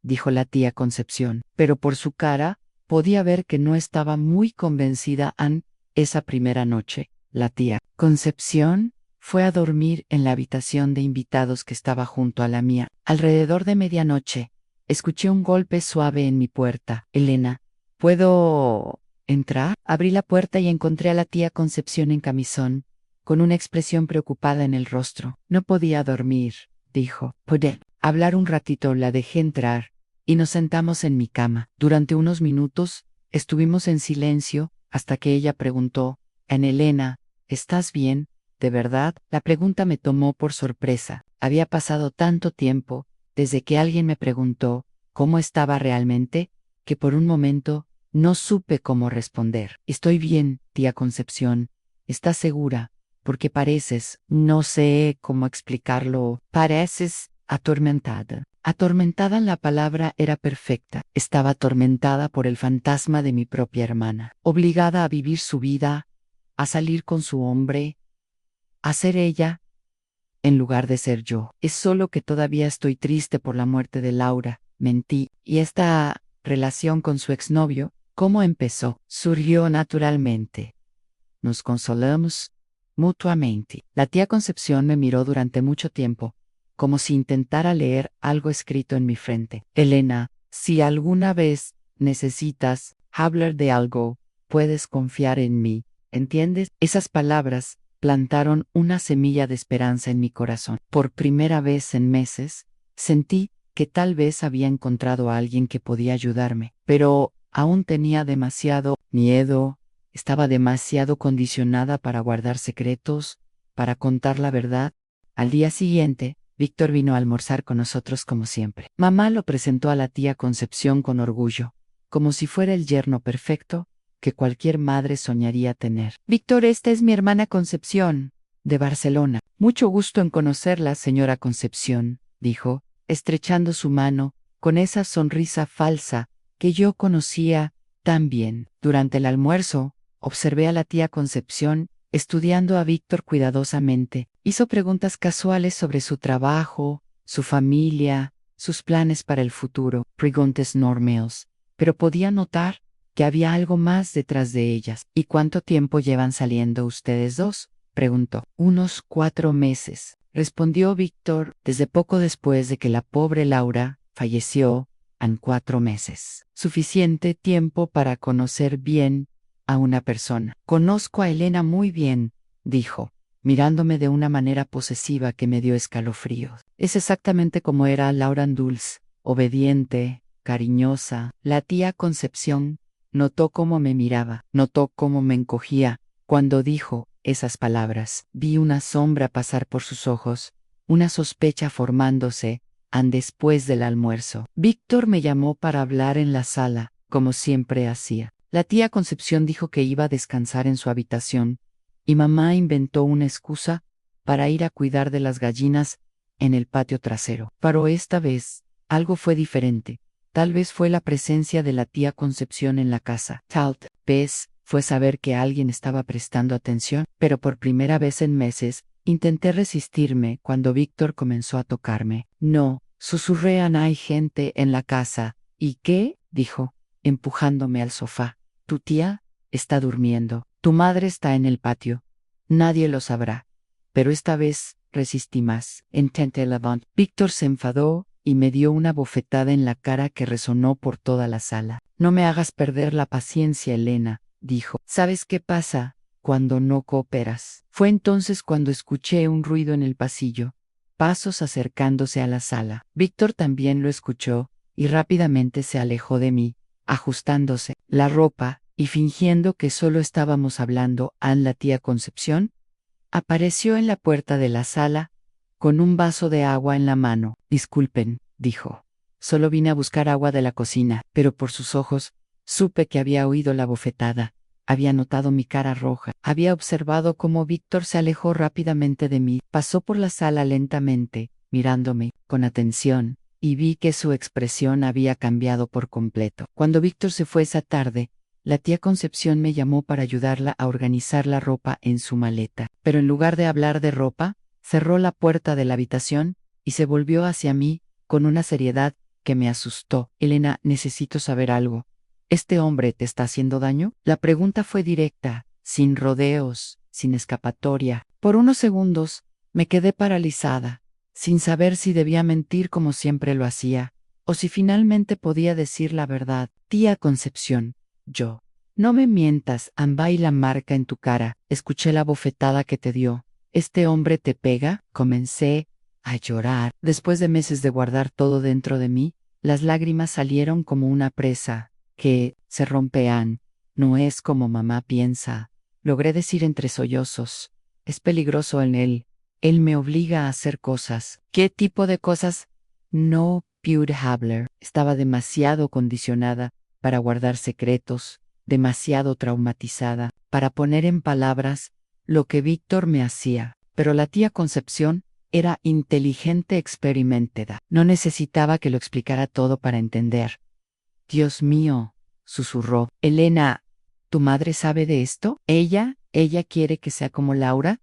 Dijo la tía Concepción, pero por su cara podía ver que no estaba muy convencida. Esa primera noche, la tía Concepción fue a dormir en la habitación de invitados que estaba junto a la mía. Alrededor de medianoche, escuché un golpe suave en mi puerta. Elena, ¿puedo entrar? Abrí la puerta y encontré a la tía Concepción en camisón, con una expresión preocupada en el rostro. No podía dormir, dijo. ¿Puede hablar un ratito? La dejé entrar, y nos sentamos en mi cama. Durante unos minutos, estuvimos en silencio, hasta que ella preguntó, Elena, ¿estás bien? ¿De verdad? La pregunta me tomó por sorpresa. Había pasado tanto tiempo, desde que alguien me preguntó cómo estaba realmente, que por un momento no supe cómo responder. Estoy bien, tía Concepción. ¿Estás segura? Porque pareces, no sé cómo explicarlo, pareces atormentada. Atormentada, la palabra era perfecta. Estaba atormentada por el fantasma de mi propia hermana, obligada a vivir su vida, a salir con su hombre, a ser ella, en lugar de ser yo. Es solo que todavía estoy triste por la muerte de Laura. Mentí. Y esta relación con su exnovio, ¿cómo empezó? Surgió naturalmente. Nos consolamos mutuamente. La tía Concepción me miró durante mucho tiempo, como si intentara leer algo escrito en mi frente. Elena, si alguna vez necesitas hablar de algo, puedes confiar en mí, ¿entiendes? Esas palabras plantaron una semilla de esperanza en mi corazón. Por primera vez en meses, sentí que tal vez había encontrado a alguien que podía ayudarme, pero aún tenía demasiado miedo, estaba demasiado condicionada para guardar secretos, para contar la verdad. Al día siguiente, Víctor vino a almorzar con nosotros como siempre. Mamá lo presentó a la tía Concepción con orgullo, como si fuera el yerno perfecto que cualquier madre soñaría tener. Víctor, esta es mi hermana Concepción, de Barcelona. Mucho gusto en conocerla, señora Concepción, dijo, estrechando su mano, con esa sonrisa falsa que yo conocía tan bien. Durante el almuerzo, observé a la tía Concepción estudiando a Víctor cuidadosamente. Hizo preguntas casuales sobre su trabajo, su familia, sus planes para el futuro, preguntas normales, pero podía notar que había algo más detrás de ellas. ¿Y cuánto tiempo llevan saliendo ustedes dos? Preguntó. Unos 4 meses, respondió Víctor, desde poco después de que la pobre Laura falleció. En 4 meses. Suficiente tiempo para conocer bien a una persona. Conozco a Elena muy bien, dijo, mirándome de una manera posesiva que me dio escalofríos. Es exactamente como era Laura, dulce, obediente, cariñosa. La tía Concepción notó cómo me miraba, notó cómo me encogía. Cuando dijo esas palabras, vi una sombra pasar por sus ojos, una sospecha formándose. Después del almuerzo, Víctor me llamó para hablar en la sala, como siempre hacía. La tía Concepción dijo que iba a descansar en su habitación, y mamá inventó una excusa para ir a cuidar de las gallinas en el patio trasero. Pero esta vez, algo fue diferente. Tal vez fue la presencia de la tía Concepción en la casa. Tal vez fue saber que alguien estaba prestando atención, pero por primera vez en meses, intenté resistirme cuando Víctor comenzó a tocarme. No, susurré, hay gente en la casa. ¿Y qué? Dijo, empujándome al sofá. Tu tía está durmiendo. Tu madre está en el patio. Nadie lo sabrá. Pero esta vez resistí más. Intenté levantar. Víctor se enfadó y me dio una bofetada en la cara que resonó por toda la sala. No me hagas perder la paciencia, Elena, dijo. ¿Sabes qué pasa? cuando no cooperas. Fue entonces cuando escuché un ruido en el pasillo, pasos acercándose a la sala. Víctor también lo escuchó y rápidamente se alejó de mí, ajustándose la ropa y fingiendo que solo estábamos hablando. La tía Concepción apareció en la puerta de la sala con un vaso de agua en la mano. Disculpen, dijo. Solo vine a buscar agua de la cocina, pero por sus ojos supe que había oído la bofetada. Había notado mi cara roja. Había observado cómo Víctor se alejó rápidamente de mí. Pasó por la sala lentamente, mirándome con atención, y vi que su expresión había cambiado por completo. Cuando Víctor se fue esa tarde, la tía Concepción me llamó para ayudarla a organizar la ropa en su maleta. Pero en lugar de hablar de ropa, cerró la puerta de la habitación y se volvió hacia mí con una seriedad que me asustó. Elena, necesito saber algo. ¿Este hombre te está haciendo daño? La pregunta fue directa, sin rodeos, sin escapatoria. Por unos segundos me quedé paralizada, sin saber si debía mentir como siempre lo hacía, o si finalmente podía decir la verdad. Tía Concepción, yo. No me mientas, hay la marca en tu cara. Escuché la bofetada que te dio. ¿Este hombre te pega? Comencé a llorar. Después de meses de guardar todo dentro de mí, las lágrimas salieron como una presa que se rompean. No es como mamá piensa. Logré decir entre sollozos. Es peligroso en él. Él me obliga a hacer cosas. ¿Qué tipo de cosas? No, Pure Habler. Estaba demasiado condicionada para guardar secretos, demasiado traumatizada para poner en palabras lo que Víctor me hacía. Pero la tía Concepción era inteligente, experimentada. No necesitaba que lo explicara todo para entender. Dios mío, susurró. Elena, ¿tu madre sabe de esto? Ella quiere que sea como Laura.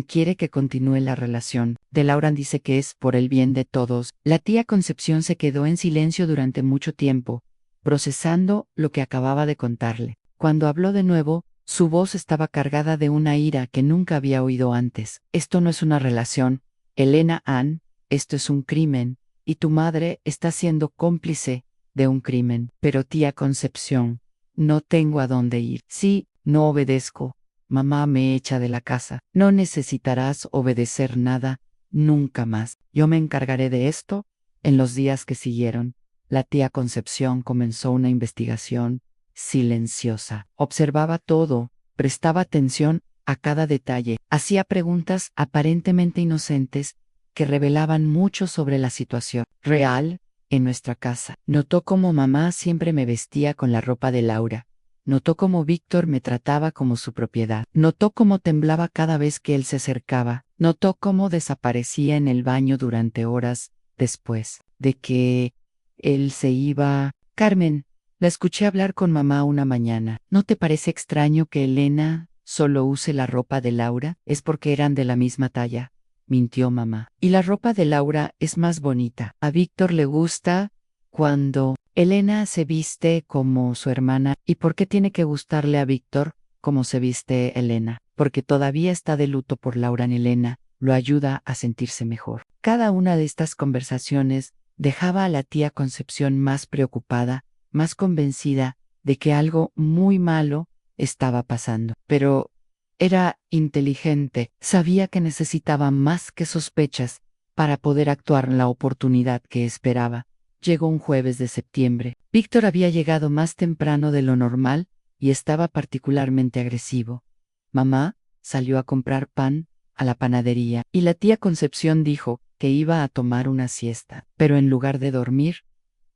Quiere que continúe la relación. De Laura dice que es por el bien de todos. La tía Concepción se quedó en silencio durante mucho tiempo, procesando lo que acababa de contarle. Cuando habló de nuevo, su voz estaba cargada de una ira que nunca había oído antes. Esto no es una relación, Elena Ann, esto es un crimen, y tu madre está siendo cómplice de un crimen. Pero tía Concepción, no tengo a dónde ir. Sí, no obedezco. Mamá me echa de la casa. No necesitarás obedecer nada, nunca más. Yo me encargaré de esto. En los días que siguieron, la tía Concepción comenzó una investigación silenciosa. Observaba todo, prestaba atención a cada detalle, hacía preguntas aparentemente inocentes que revelaban mucho sobre la situación real en nuestra casa. Notó cómo mamá siempre me vestía con la ropa de Laura. Notó cómo Víctor me trataba como su propiedad. Notó cómo temblaba cada vez que él se acercaba. Notó cómo desaparecía en el baño durante horas después de que él se iba. Carmen, la escuché hablar con mamá una mañana. ¿No te parece extraño que Elena solo use la ropa de Laura? Es porque eran de la misma talla, mintió mamá. Y la ropa de Laura es más bonita. A Víctor le gusta cuando Elena se viste como su hermana. ¿Y por qué tiene que gustarle a Víctor cómo se viste Elena? Porque todavía está de luto por Laura. En Elena lo ayuda a sentirse mejor. Cada una de estas conversaciones dejaba a la tía Concepción más preocupada, más convencida de que algo muy malo estaba pasando. Pero era inteligente, sabía que necesitaba más que sospechas para poder actuar en la oportunidad que esperaba. Llegó un jueves de septiembre. Víctor había llegado más temprano de lo normal y estaba particularmente agresivo. Mamá salió a comprar pan a la panadería y la tía Concepción dijo que iba a tomar una siesta, pero en lugar de dormir,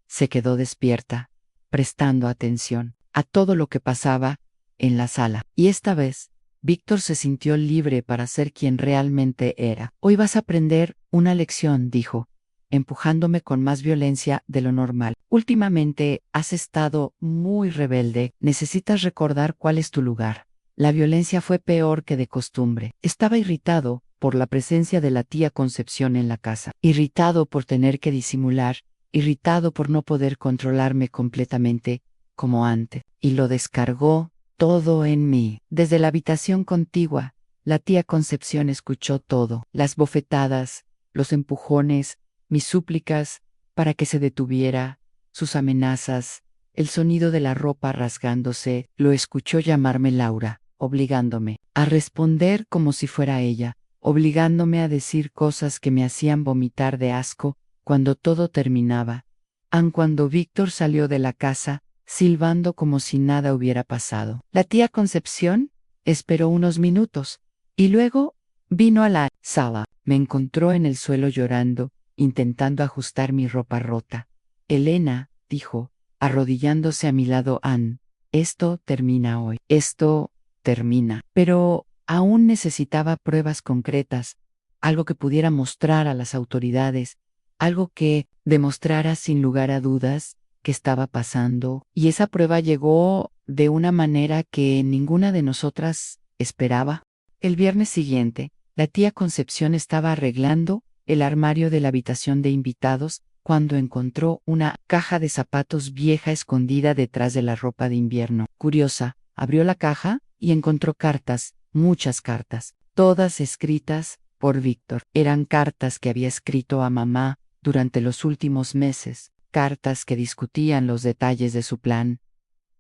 se quedó despierta, prestando atención a todo lo que pasaba en la sala. Y esta vez, Víctor se sintió libre para ser quien realmente era. Hoy vas a aprender una lección, dijo, empujándome con más violencia de lo normal. Últimamente has estado muy rebelde. Necesitas recordar cuál es tu lugar. La violencia fue peor que de costumbre. Estaba irritado por la presencia de la tía Concepción en la casa, irritado por tener que disimular, irritado por no poder controlarme completamente como antes, y lo descargó todo en mí. Desde la habitación contigua, la tía Concepción escuchó todo, las bofetadas, los empujones, mis súplicas para que se detuviera, sus amenazas, el sonido de la ropa rasgándose. Lo escuchó llamarme Laura. obligándome a responder como si fuera ella, obligándome a decir cosas que me hacían vomitar de asco cuando todo terminaba, aun cuando Víctor salió de la casa, silbando como si nada hubiera pasado. La tía Concepción esperó unos minutos, y luego vino a la sala. Me encontró en el suelo llorando, intentando ajustar mi ropa rota. Elena, dijo, arrodillándose a mi lado, Ann, esto termina hoy. Esto termina. Pero aún necesitaba pruebas concretas, algo que pudiera mostrar a las autoridades, algo que demostrara sin lugar a dudas que estaba pasando, y esa prueba llegó de una manera que ninguna de nosotras esperaba. El viernes siguiente, la tía Concepción estaba arreglando el armario de la habitación de invitados cuando encontró una caja de zapatos vieja escondida detrás de la ropa de invierno. Curiosa, abrió la caja y encontró cartas, muchas cartas, todas escritas por Víctor. Eran cartas que había escrito a mamá durante los últimos meses, cartas que discutían los detalles de su plan,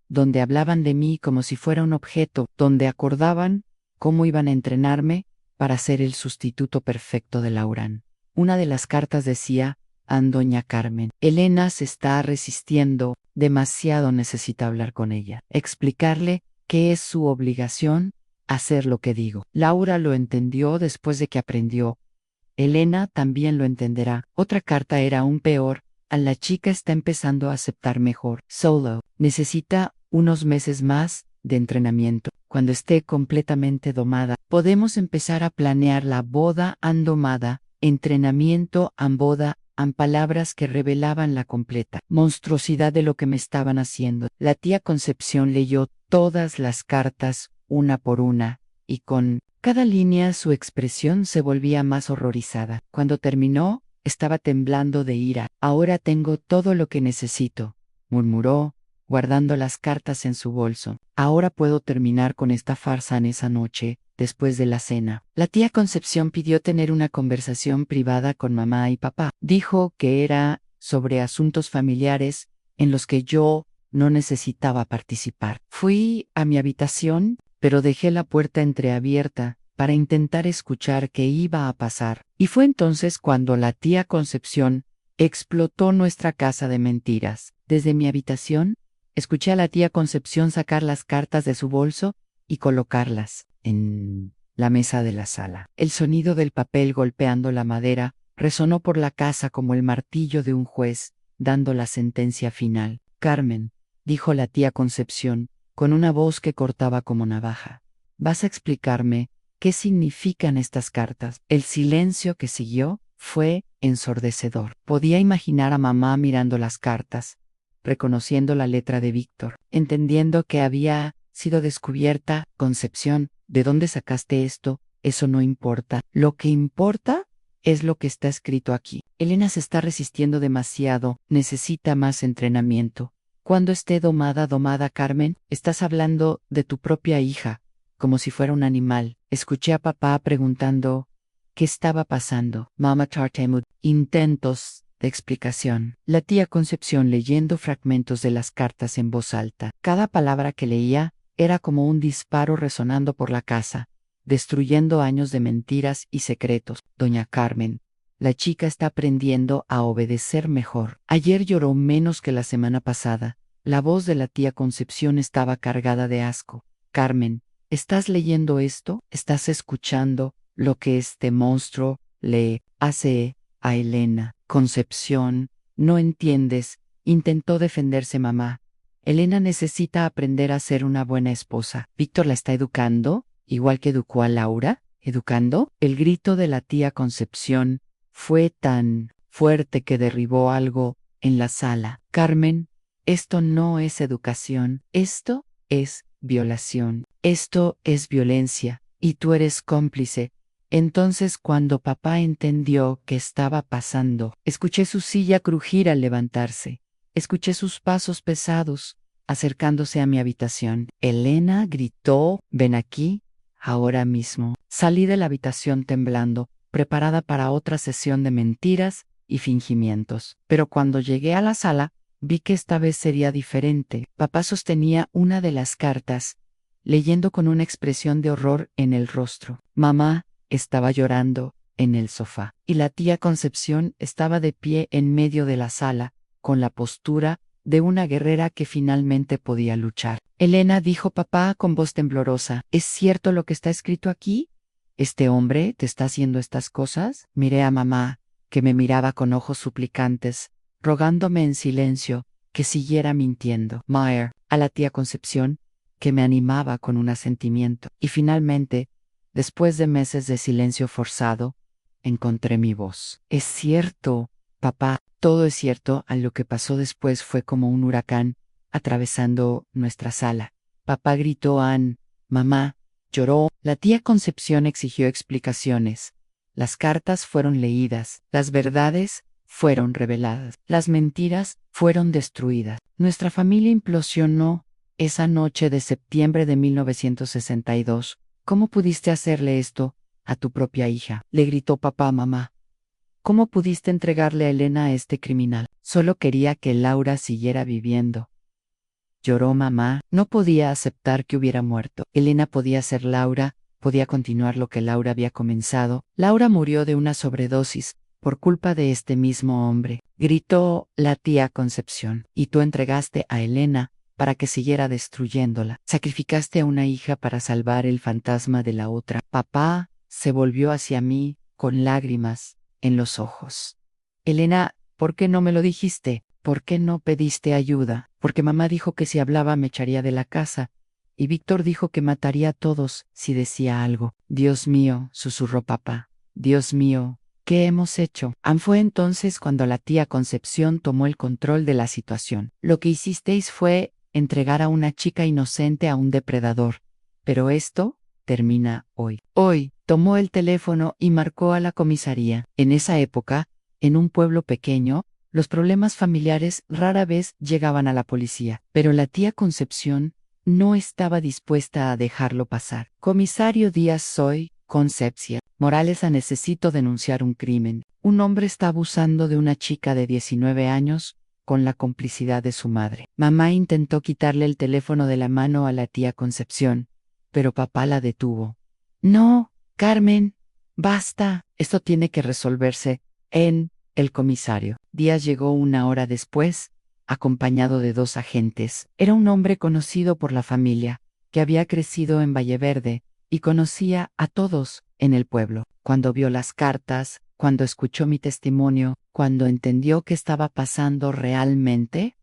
donde hablaban de mí como si fuera un objeto, donde acordaban cómo iban a entrenarme para ser el sustituto perfecto de Laurán. Una de las cartas decía: a doña Carmen, Elena se está resistiendo, demasiado necesita hablar con ella, explicarle que es su obligación hacer lo que digo. Laura lo entendió después de que aprendió. Elena también lo entenderá. Otra carta era aún peor: a la chica está empezando a aceptar mejor. Solo necesita unos meses más de entrenamiento. Cuando esté completamente domada, podemos empezar a planear la boda domada, entrenamiento boda, palabras que revelaban la completa monstruosidad de lo que me estaban haciendo. La tía Concepción leyó todas las cartas, una por una, y con cada línea su expresión se volvía más horrorizada. Cuando terminó, estaba temblando de ira. Ahora tengo todo lo que necesito, murmuró, guardando las cartas en su bolso. Ahora puedo terminar con esta farsa en esa noche, después de la cena. La tía Concepción pidió tener una conversación privada con mamá y papá. Dijo que era sobre asuntos familiares en los que yo no necesitaba participar. Fui a mi habitación, pero dejé la puerta entreabierta para intentar escuchar qué iba a pasar. Y fue entonces cuando la tía Concepción explotó nuestra casa de mentiras. Desde mi habitación, escuché a la tía Concepción sacar las cartas de su bolso y colocarlas en la mesa de la sala. El sonido del papel golpeando la madera resonó por la casa como el martillo de un juez, dando la sentencia final. Carmen, dijo la tía Concepción, con una voz que cortaba como navaja, ¿vas a explicarme qué significan estas cartas? El silencio que siguió fue ensordecedor. Podía imaginar a mamá mirando las cartas, reconociendo la letra de Víctor, entendiendo que había sido descubierta. Concepción, ¿de dónde sacaste esto? Eso no importa. Lo que importa es lo que está escrito aquí. Elena se está resistiendo demasiado, necesita más entrenamiento. Cuando esté domada, Carmen, estás hablando de tu propia hija, como si fuera un animal. Escuché a papá preguntando qué estaba pasando. Mama Tartemud, intentos de explicación. La tía Concepción leyendo fragmentos de las cartas en voz alta. Cada palabra que leía era como un disparo resonando por la casa, destruyendo años de mentiras y secretos. Doña Carmen, la chica está aprendiendo a obedecer mejor. Ayer lloró menos que la semana pasada. La voz de la tía Concepción estaba cargada de asco. Carmen, ¿estás leyendo esto? ¿Estás escuchando lo que este monstruo le hace a Elena? Concepción, no entiendes, intentó defenderse mamá. Elena necesita aprender a ser una buena esposa. ¿Víctor la está educando, igual que educó a Laura? ¿Educando? El grito de la tía Concepción fue tan fuerte que derribó algo en la sala. Carmen, esto no es educación, esto es violación, esto es violencia, y tú eres cómplice. Entonces, cuando papá entendió qué estaba pasando, escuché su silla crujir al levantarse. Escuché sus pasos pesados, acercándose a mi habitación. Elena gritó: ven aquí, ahora mismo. Salí de la habitación temblando, preparada para otra sesión de mentiras y fingimientos. Pero cuando llegué a la sala, vi que esta vez sería diferente. Papá sostenía una de las cartas leyendo con una expresión de horror en el rostro. Mamá estaba llorando en el sofá, y la tía Concepción estaba de pie en medio de la sala, con la postura de una guerrera que finalmente podía luchar. Elena, dijo papá con voz temblorosa, ¿es cierto lo que está escrito aquí? ¿Este hombre te está haciendo estas cosas? Miré a mamá, que me miraba con ojos suplicantes, rogándome en silencio que siguiera mintiendo. Mayer, a la tía Concepción, que me animaba con un asentimiento. Y finalmente, después de meses de silencio forzado, encontré mi voz. Es cierto, papá, todo es cierto. A lo que pasó después fue como un huracán atravesando nuestra sala. Papá gritó mamá, lloró. La tía Concepción exigió explicaciones. Las cartas fueron leídas, las verdades fueron reveladas, las mentiras fueron destruidas. Nuestra familia implosionó esa noche de septiembre de 1962. ¿Cómo pudiste hacerle esto a tu propia hija? Le gritó papá a mamá. ¿Cómo pudiste entregarle a Elena a este criminal? Solo quería que Laura siguiera viviendo. Lloró mamá. No podía aceptar que hubiera muerto. Elena podía ser Laura, podía continuar lo que Laura había comenzado. Laura murió de una sobredosis por culpa de este mismo hombre, gritó la tía Concepción. Y tú entregaste a Elena para que siguiera destruyéndola. Sacrificaste a una hija para salvar el fantasma de la otra. Papá se volvió hacia mí con lágrimas en los ojos. Elena, ¿por qué no me lo dijiste? ¿Por qué no pediste ayuda? Porque mamá dijo que si hablaba me echaría de la casa, y Víctor dijo que mataría a todos si decía algo. Dios mío, susurró papá. Dios mío, ¿qué hemos hecho? Fue entonces cuando la tía Concepción tomó el control de la situación. Lo que hicisteis fue entregar a una chica inocente a un depredador. Pero esto termina hoy. Hoy, tomó el teléfono y marcó a la comisaría. En esa época, en un pueblo pequeño, los problemas familiares rara vez llegaban a la policía, pero la tía Concepción no estaba dispuesta a dejarlo pasar. Comisario Díaz, soy Concepción Morales. Necesito denunciar un crimen. Un hombre está abusando de una chica de 19 años con la complicidad de su madre. Mamá intentó quitarle el teléfono de la mano a la tía Concepción, pero papá la detuvo. No, Carmen, basta. Esto tiene que resolverse en el comisario. Díaz llegó una hora después, acompañado de 2 agentes. Era un hombre conocido por la familia, que había crecido en Valleverde, y conocía a todos en el pueblo. Cuando vio las cartas, cuando escuchó mi testimonio, cuando entendió qué estaba pasando realmente,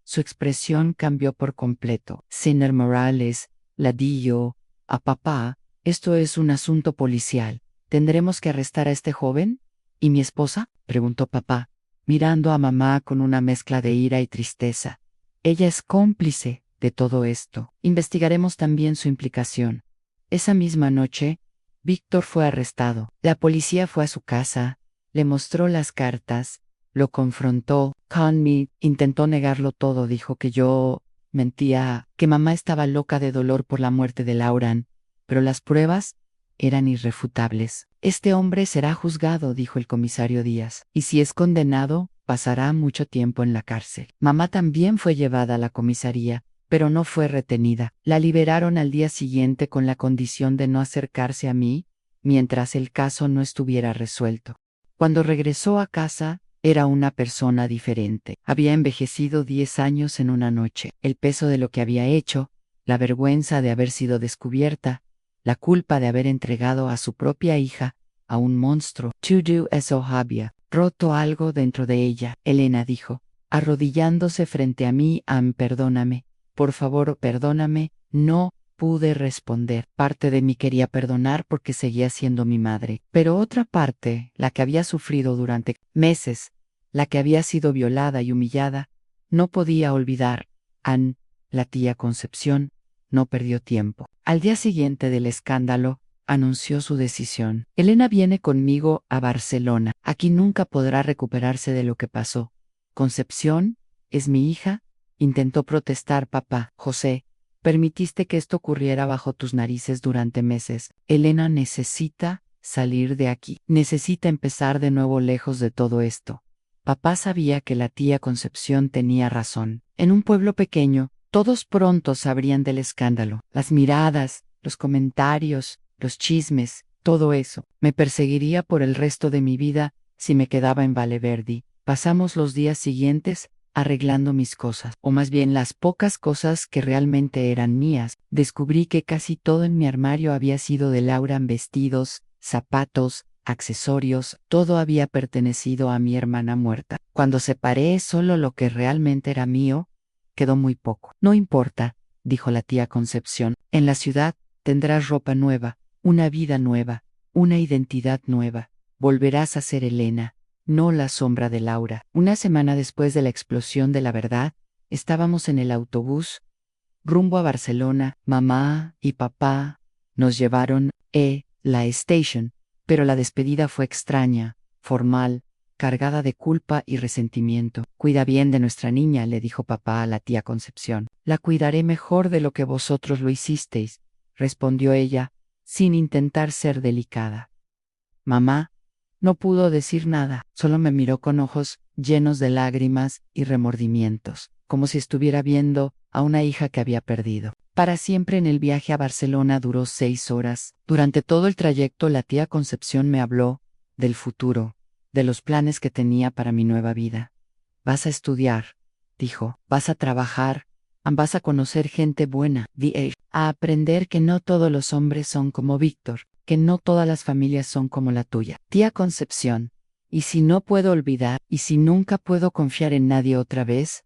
su expresión cambió por completo. Señor Morales, le di yo a papá, esto es un asunto policial. ¿Tendremos que arrestar a este joven? ¿Y mi esposa? Preguntó papá, mirando a mamá con una mezcla de ira y tristeza. Ella es cómplice de todo esto. Investigaremos también su implicación. Esa misma noche, Víctor fue arrestado. La policía fue a su casa, le mostró las cartas, lo confrontó. Connie intentó negarlo todo, dijo que yo mentía, que mamá estaba loca de dolor por la muerte de Lauran, pero las pruebas eran irrefutables. Este hombre será juzgado, dijo el comisario Díaz, y si es condenado, pasará mucho tiempo en la cárcel. Mamá también fue llevada a la comisaría, pero no fue retenida. La liberaron al día siguiente con la condición de no acercarse a mí, mientras el caso no estuviera resuelto. Cuando regresó a casa, era una persona diferente. Había envejecido 10 años en una noche. El peso de lo que había hecho, la vergüenza de haber sido descubierta, la culpa de haber entregado a su propia hija a un monstruo. Todo eso había roto algo dentro de ella. Elena dijo, arrodillándose frente a mí, perdóname, por favor, perdóname. No pude responder. Parte de mí quería perdonar porque seguía siendo mi madre, pero otra parte, la que había sufrido durante meses, la que había sido violada y humillada, no podía olvidar. La tía Concepción, no perdió tiempo. Al día siguiente del escándalo, anunció su decisión. Elena viene conmigo a Barcelona. Aquí nunca podrá recuperarse de lo que pasó. Concepción, es mi hija, intentó protestar papá. José, permitiste que esto ocurriera bajo tus narices durante meses. Elena necesita salir de aquí. Necesita empezar de nuevo lejos de todo esto. Papá sabía que la tía Concepción tenía razón. En un pueblo pequeño, Todos pronto sabrían del escándalo. Las miradas, los comentarios, los chismes, todo eso. Me perseguiría por el resto de mi vida si me quedaba en Valeverde. Pasamos los días siguientes arreglando mis cosas, o más bien las pocas cosas que realmente eran mías. Descubrí que casi todo en mi armario había sido de Laura: vestidos, zapatos, accesorios, todo había pertenecido a mi hermana muerta. Cuando separé solo lo que realmente era mío, quedó muy poco. No importa, dijo la tía Concepción, en la ciudad tendrás ropa nueva, una vida nueva, una identidad nueva. Volverás a ser Elena, no la sombra de Laura. Una semana después de la explosión de La Verdad, estábamos en el autobús, rumbo a Barcelona. Mamá y papá nos llevaron la station, pero la despedida fue extraña, formal, cargada de culpa y resentimiento. Cuida bien de nuestra niña, le dijo papá a la tía Concepción. La cuidaré mejor de lo que vosotros lo hicisteis, respondió ella, sin intentar ser delicada. Mamá no pudo decir nada, solo me miró con ojos llenos de lágrimas y remordimientos, como si estuviera viendo a una hija que había perdido. Para siempre. En el viaje a Barcelona duró 6 horas. Durante todo el trayecto la tía Concepción me habló del futuro, de los planes que tenía para mi nueva vida. Vas a estudiar, dijo, vas a trabajar, vas a conocer gente buena, a aprender que no todos los hombres son como Víctor, que no todas las familias son como la tuya. Tía Concepción, ¿y si no puedo olvidar, y si nunca puedo confiar en nadie otra vez?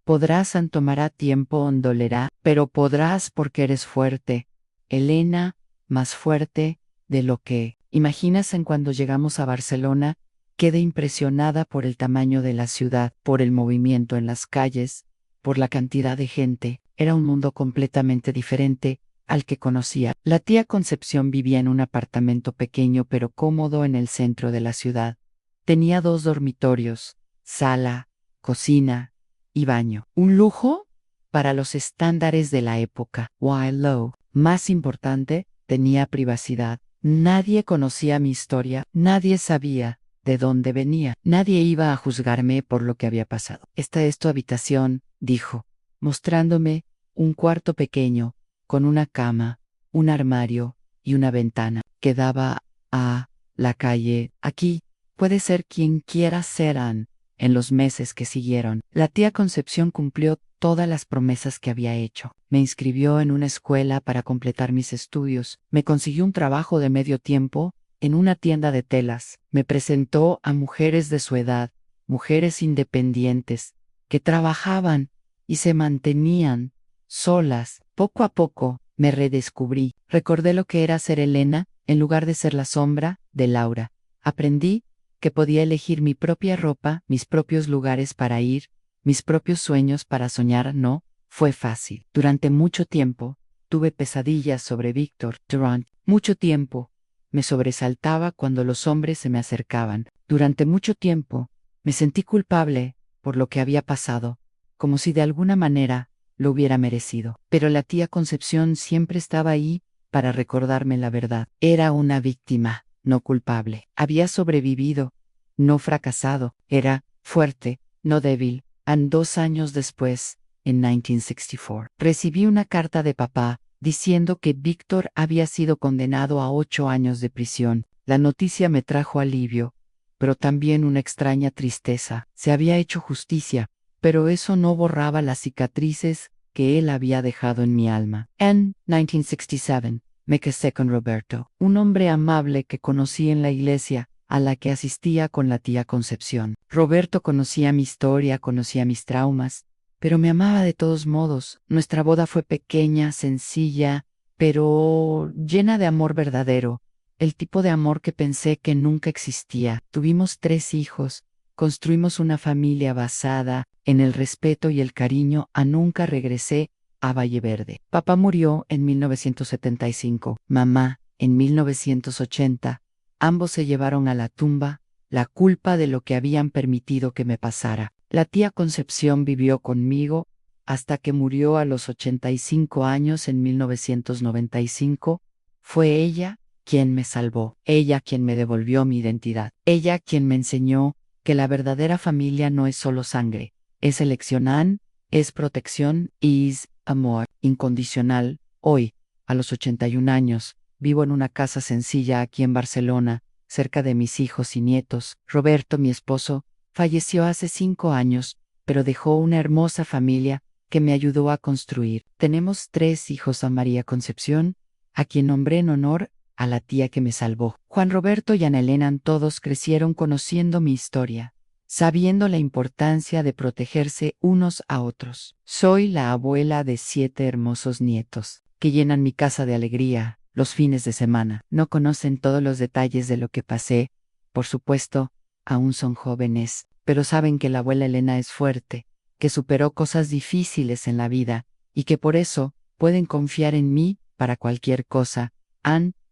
Podrás, tomará tiempo, dolerá, pero podrás porque eres fuerte. Elena, más fuerte de lo que imaginas. En cuando llegamos a Barcelona, quedé impresionada por el tamaño de la ciudad, por el movimiento en las calles, por la cantidad de gente. Era un mundo completamente diferente al que conocía. La tía Concepción vivía en un apartamento pequeño pero cómodo en el centro de la ciudad. Tenía 2 dormitorios, sala, cocina y baño. Un lujo para los estándares de la época. While low, más importante, tenía privacidad. Nadie conocía mi historia, nadie sabía de dónde venía, nadie iba a juzgarme por lo que había pasado. Esta es tu habitación, dijo, mostrándome un cuarto pequeño, con una cama, un armario y una ventana que daba a la calle. Aquí puede ser quien quiera ser Anne. En los meses que siguieron, la tía Concepción cumplió todas las promesas que había hecho. Me inscribió en una escuela para completar mis estudios, me consiguió un trabajo de medio tiempo en una tienda de telas, me presentó a mujeres de su edad, mujeres independientes, que trabajaban y se mantenían solas. Poco a poco me redescubrí, recordé lo que era ser Elena en lugar de ser la sombra de Laura. Aprendí que podía elegir mi propia ropa, mis propios lugares para ir, mis propios sueños para soñar. No fue fácil. Durante mucho tiempo, tuve pesadillas sobre Víctor. Durante mucho tiempo, me sobresaltaba cuando los hombres se me acercaban. Durante mucho tiempo, me sentí culpable por lo que había pasado, como si de alguna manera lo hubiera merecido. Pero la tía Concepción siempre estaba ahí para recordarme la verdad. Era una víctima, no culpable. Había sobrevivido, no fracasado. Era fuerte, no débil. 2 años después, en 1964, recibí una carta de papá diciendo que Víctor había sido condenado a 8 años de prisión. La noticia me trajo alivio, pero también una extraña tristeza. Se había hecho justicia, pero eso no borraba las cicatrices que él había dejado en mi alma. En 1967, me casé con Roberto, un hombre amable que conocí en la iglesia a la que asistía con la tía Concepción. Roberto conocía mi historia, conocía mis traumas, pero me amaba de todos modos. Nuestra boda fue pequeña, sencilla, pero llena de amor verdadero, el tipo de amor que pensé que nunca existía. Tuvimos 3 hijos, construimos una familia basada en el respeto y el cariño. Nunca regresé a Valeverde. Papá murió en 1975, mamá en 1980. Ambos se llevaron a la tumba la culpa de lo que habían permitido que me pasara. La tía Concepción vivió conmigo hasta que murió a los 85 años en 1995. Fue ella quien me salvó, ella quien me devolvió mi identidad, ella quien me enseñó que la verdadera familia no es solo sangre, es elección. es protección, is amor incondicional. Hoy, a los 81 años, vivo en una casa sencilla aquí en Barcelona, cerca de mis hijos y nietos. Roberto, mi esposo, falleció hace 5 años, pero dejó una hermosa familia que me ayudó a construir. Tenemos 3 hijos: a María Concepción, a quien nombré en honor a la tía que me salvó. Juan Roberto y Ana Elena, todos crecieron conociendo mi historia, sabiendo la importancia de protegerse unos a otros. Soy la abuela de 7 hermosos nietos, que llenan mi casa de alegría los fines de semana. No conocen todos los detalles de lo que pasé, por supuesto, aún son jóvenes, pero saben que la abuela Elena es fuerte, que superó cosas difíciles en la vida, y que por eso pueden confiar en mí para cualquier cosa.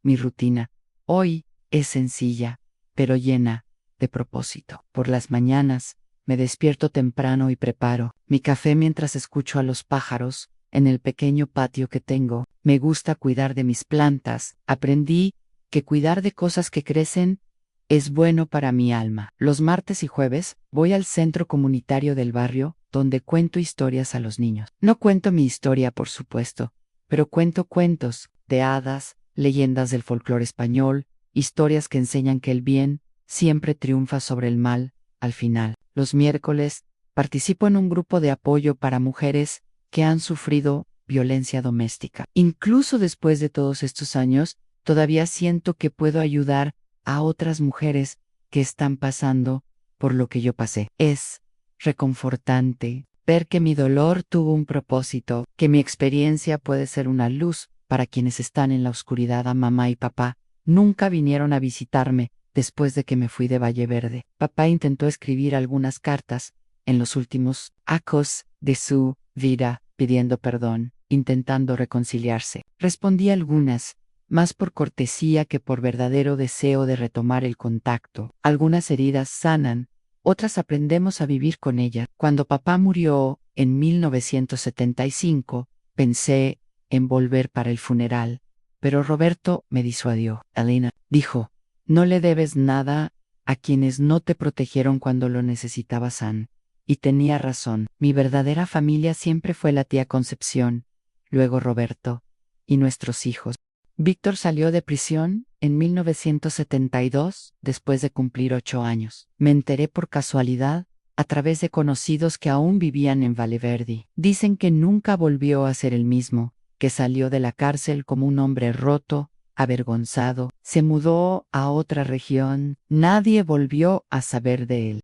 Mi rutina hoy es sencilla, pero llena de propósito. Por las mañanas, me despierto temprano y preparo mi café mientras escucho a los pájaros en el pequeño patio que tengo. Me gusta cuidar de mis plantas. Aprendí que cuidar de cosas que crecen es bueno para mi alma. Los martes y jueves voy al centro comunitario del barrio, donde cuento historias a los niños. No cuento mi historia, por supuesto, pero cuento cuentos de hadas, leyendas del folclore español, historias que enseñan que el bien siempre triunfa sobre el mal al final. Los miércoles participo en un grupo de apoyo para mujeres que han sufrido violencia doméstica. Incluso después de todos estos años, todavía siento que puedo ayudar a otras mujeres que están pasando por lo que yo pasé. Es reconfortante ver que mi dolor tuvo un propósito, que mi experiencia puede ser una luz para quienes están en la oscuridad. A mamá y papá nunca vinieron a visitarme después de que me fui de Valle Verde. Papá intentó escribir algunas cartas en los últimos actos de su vida, pidiendo perdón, intentando reconciliarse. Respondí algunas, más por cortesía que por verdadero deseo de retomar el contacto. Algunas heridas sanan, otras aprendemos a vivir con ellas. Cuando papá murió en 1975, pensé en volver para el funeral, pero Roberto me disuadió. Elena dijo: no le debes nada a quienes no te protegieron cuando lo necesitabas, Ann. Y tenía razón. Mi verdadera familia siempre fue la tía Concepción, luego Roberto, y nuestros hijos. Víctor salió de prisión en 1972, después de cumplir 8 años. Me enteré por casualidad, a través de conocidos que aún vivían en Valeverde. Dicen que nunca volvió a ser el mismo, que salió de la cárcel como un hombre roto, avergonzado, se mudó a otra región. Nadie volvió a saber de él.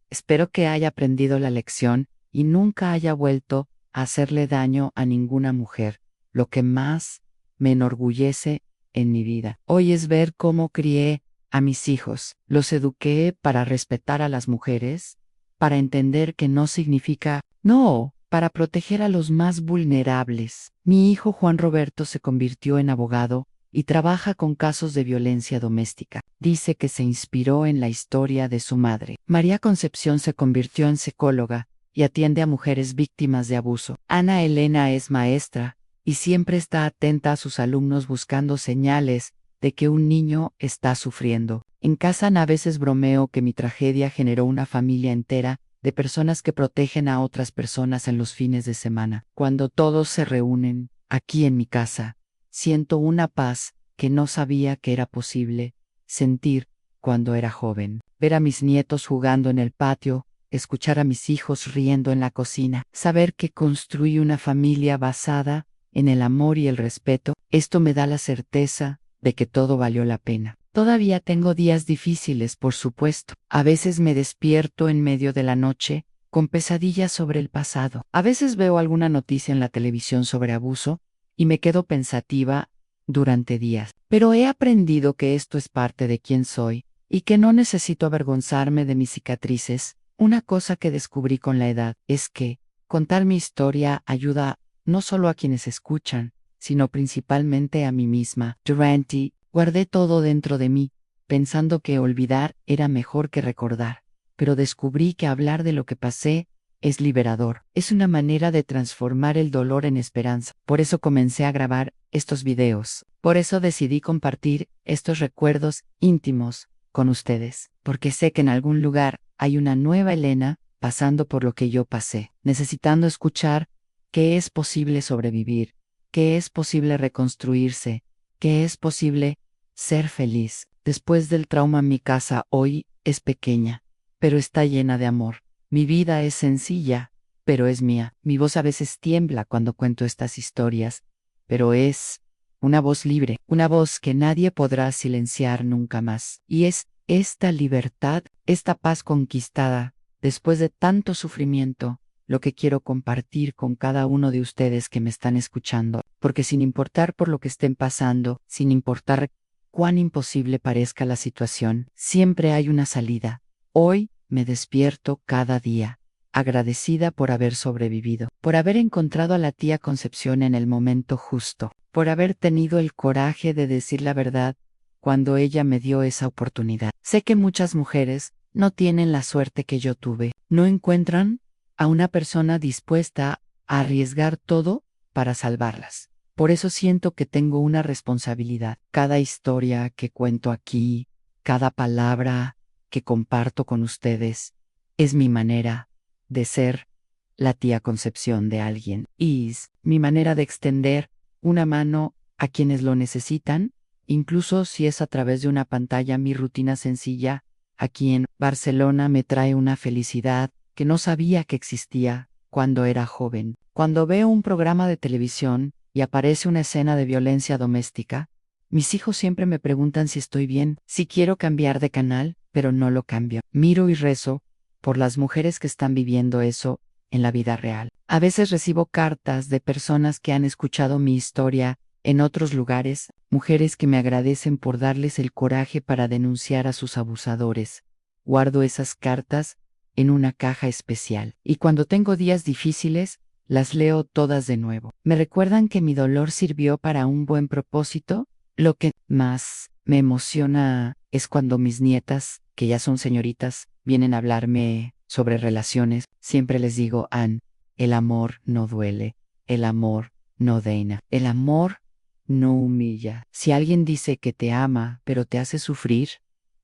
Espero que haya aprendido la lección y nunca haya vuelto a hacerle daño a ninguna mujer. Lo que más me enorgullece en mi vida hoy es ver cómo crié a mis hijos. Los eduqué para respetar a las mujeres, para entender que no significa no, para proteger a los más vulnerables. Mi hijo Juan Roberto se convirtió en abogado y trabaja con casos de violencia doméstica. Dice que se inspiró en la historia de su madre. María Concepción se convirtió en psicóloga y atiende a mujeres víctimas de abuso. Ana Elena es maestra y siempre está atenta a sus alumnos buscando señales de que un niño está sufriendo. En casa a veces bromeo que mi tragedia generó una familia entera de personas que protegen a otras personas en los fines de semana. Cuando todos se reúnen, aquí en mi casa, siento una paz que no sabía que era posible sentir cuando era joven. Ver a mis nietos jugando en el patio, escuchar a mis hijos riendo en la cocina, saber que construí una familia basada en el amor y el respeto, esto me da la certeza de que todo valió la pena. Todavía tengo días difíciles, por supuesto. A veces me despierto en medio de la noche con pesadillas sobre el pasado. A veces veo alguna noticia en la televisión sobre abuso y me quedo pensativa durante días. Pero he aprendido que esto es parte de quién soy y que no necesito avergonzarme de mis cicatrices. Una cosa que descubrí con la edad es que contar mi historia ayuda no solo a quienes escuchan, sino principalmente a mí misma. Durante guardé todo dentro de mí, pensando que olvidar era mejor que recordar, pero descubrí que hablar de lo que pasé es liberador. Es una manera de transformar el dolor en esperanza. Por eso comencé a grabar estos videos. Por eso decidí compartir estos recuerdos íntimos con ustedes, porque sé que en algún lugar hay una nueva Elena pasando por lo que yo pasé, necesitando escuchar que es posible sobrevivir, que es posible reconstruirse, que es posible ser feliz. Después del trauma, mi casa hoy es pequeña, pero está llena de amor. Mi vida es sencilla, pero es mía. Mi voz a veces tiembla cuando cuento estas historias, pero es una voz libre, una voz que nadie podrá silenciar nunca más. Y es esta libertad, esta paz conquistada, después de tanto sufrimiento, lo que quiero compartir con cada uno de ustedes que me están escuchando, porque sin importar por lo que estén pasando, sin importar cuán imposible parezca la situación, siempre hay una salida. Hoy me despierto cada día, agradecida por haber sobrevivido, por haber encontrado a la tía Concepción en el momento justo, por haber tenido el coraje de decir la verdad cuando ella me dio esa oportunidad. Sé que muchas mujeres no tienen la suerte que yo tuve, no encuentran a una persona dispuesta a arriesgar todo para salvarlas. Por eso siento que tengo una responsabilidad. Cada historia que cuento aquí, cada palabra que comparto con ustedes, es mi manera de ser la tía Concepción de alguien. Y es mi manera de extender una mano a quienes lo necesitan, incluso si es a través de una pantalla. Mi rutina sencilla aquí en Barcelona me trae una felicidad que no sabía que existía cuando era joven. Cuando veo un programa de televisión y aparece una escena de violencia doméstica, mis hijos siempre me preguntan si estoy bien, si quiero cambiar de canal, pero no lo cambio. Miro y rezo por las mujeres que están viviendo eso en la vida real. A veces recibo cartas de personas que han escuchado mi historia en otros lugares, mujeres que me agradecen por darles el coraje para denunciar a sus abusadores. Guardo esas cartas en una caja especial, y cuando tengo días difíciles, las leo todas de nuevo. Me recuerdan que mi dolor sirvió para un buen propósito. Lo que más me emociona es cuando mis nietas, que ya son señoritas, vienen a hablarme sobre relaciones. Siempre les digo, Ann, el amor no duele, el amor no daña, el amor no humilla. Si alguien dice que te ama, pero te hace sufrir,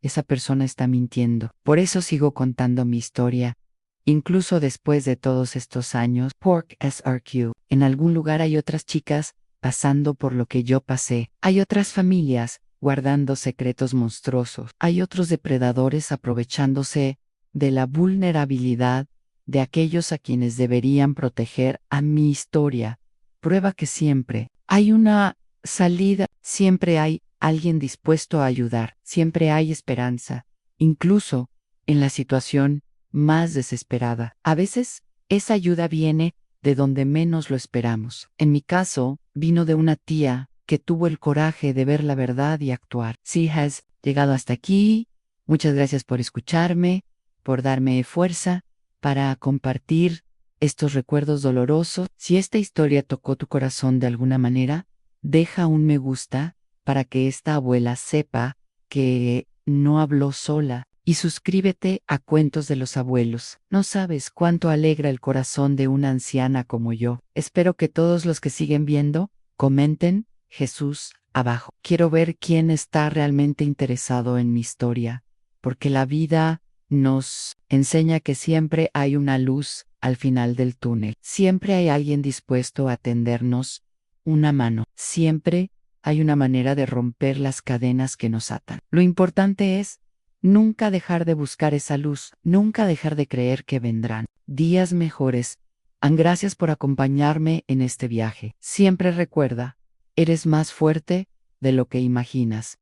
esa persona está mintiendo. Por eso sigo contando mi historia. Incluso después de todos estos años, Pork SRQ, en algún lugar hay otras chicas pasando por lo que yo pasé. Hay otras familias guardando secretos monstruosos. Hay otros depredadores aprovechándose de la vulnerabilidad de aquellos a quienes deberían proteger. A mi historia prueba que siempre hay una salida, siempre hay alguien dispuesto a ayudar, siempre hay esperanza, incluso en la situación más desesperada. A veces, esa ayuda viene de donde menos lo esperamos. En mi caso, vino de una tía que tuvo el coraje de ver la verdad y actuar. Si has llegado hasta aquí, muchas gracias por escucharme, por darme fuerza para compartir estos recuerdos dolorosos. Si esta historia tocó tu corazón de alguna manera, deja un me gusta para que esta abuela sepa que no habló sola. Y suscríbete a Cuentos de los Abuelos. No sabes cuánto alegra el corazón de una anciana como yo. Espero que todos los que siguen viendo, comenten Jesús abajo. Quiero ver quién está realmente interesado en mi historia, porque la vida nos enseña que siempre hay una luz al final del túnel. Siempre hay alguien dispuesto a tendernos una mano. Siempre hay una manera de romper las cadenas que nos atan. Lo importante es nunca dejar de buscar esa luz, nunca dejar de creer que vendrán días mejores. Gracias por acompañarme en este viaje. Siempre recuerda, eres más fuerte de lo que imaginas.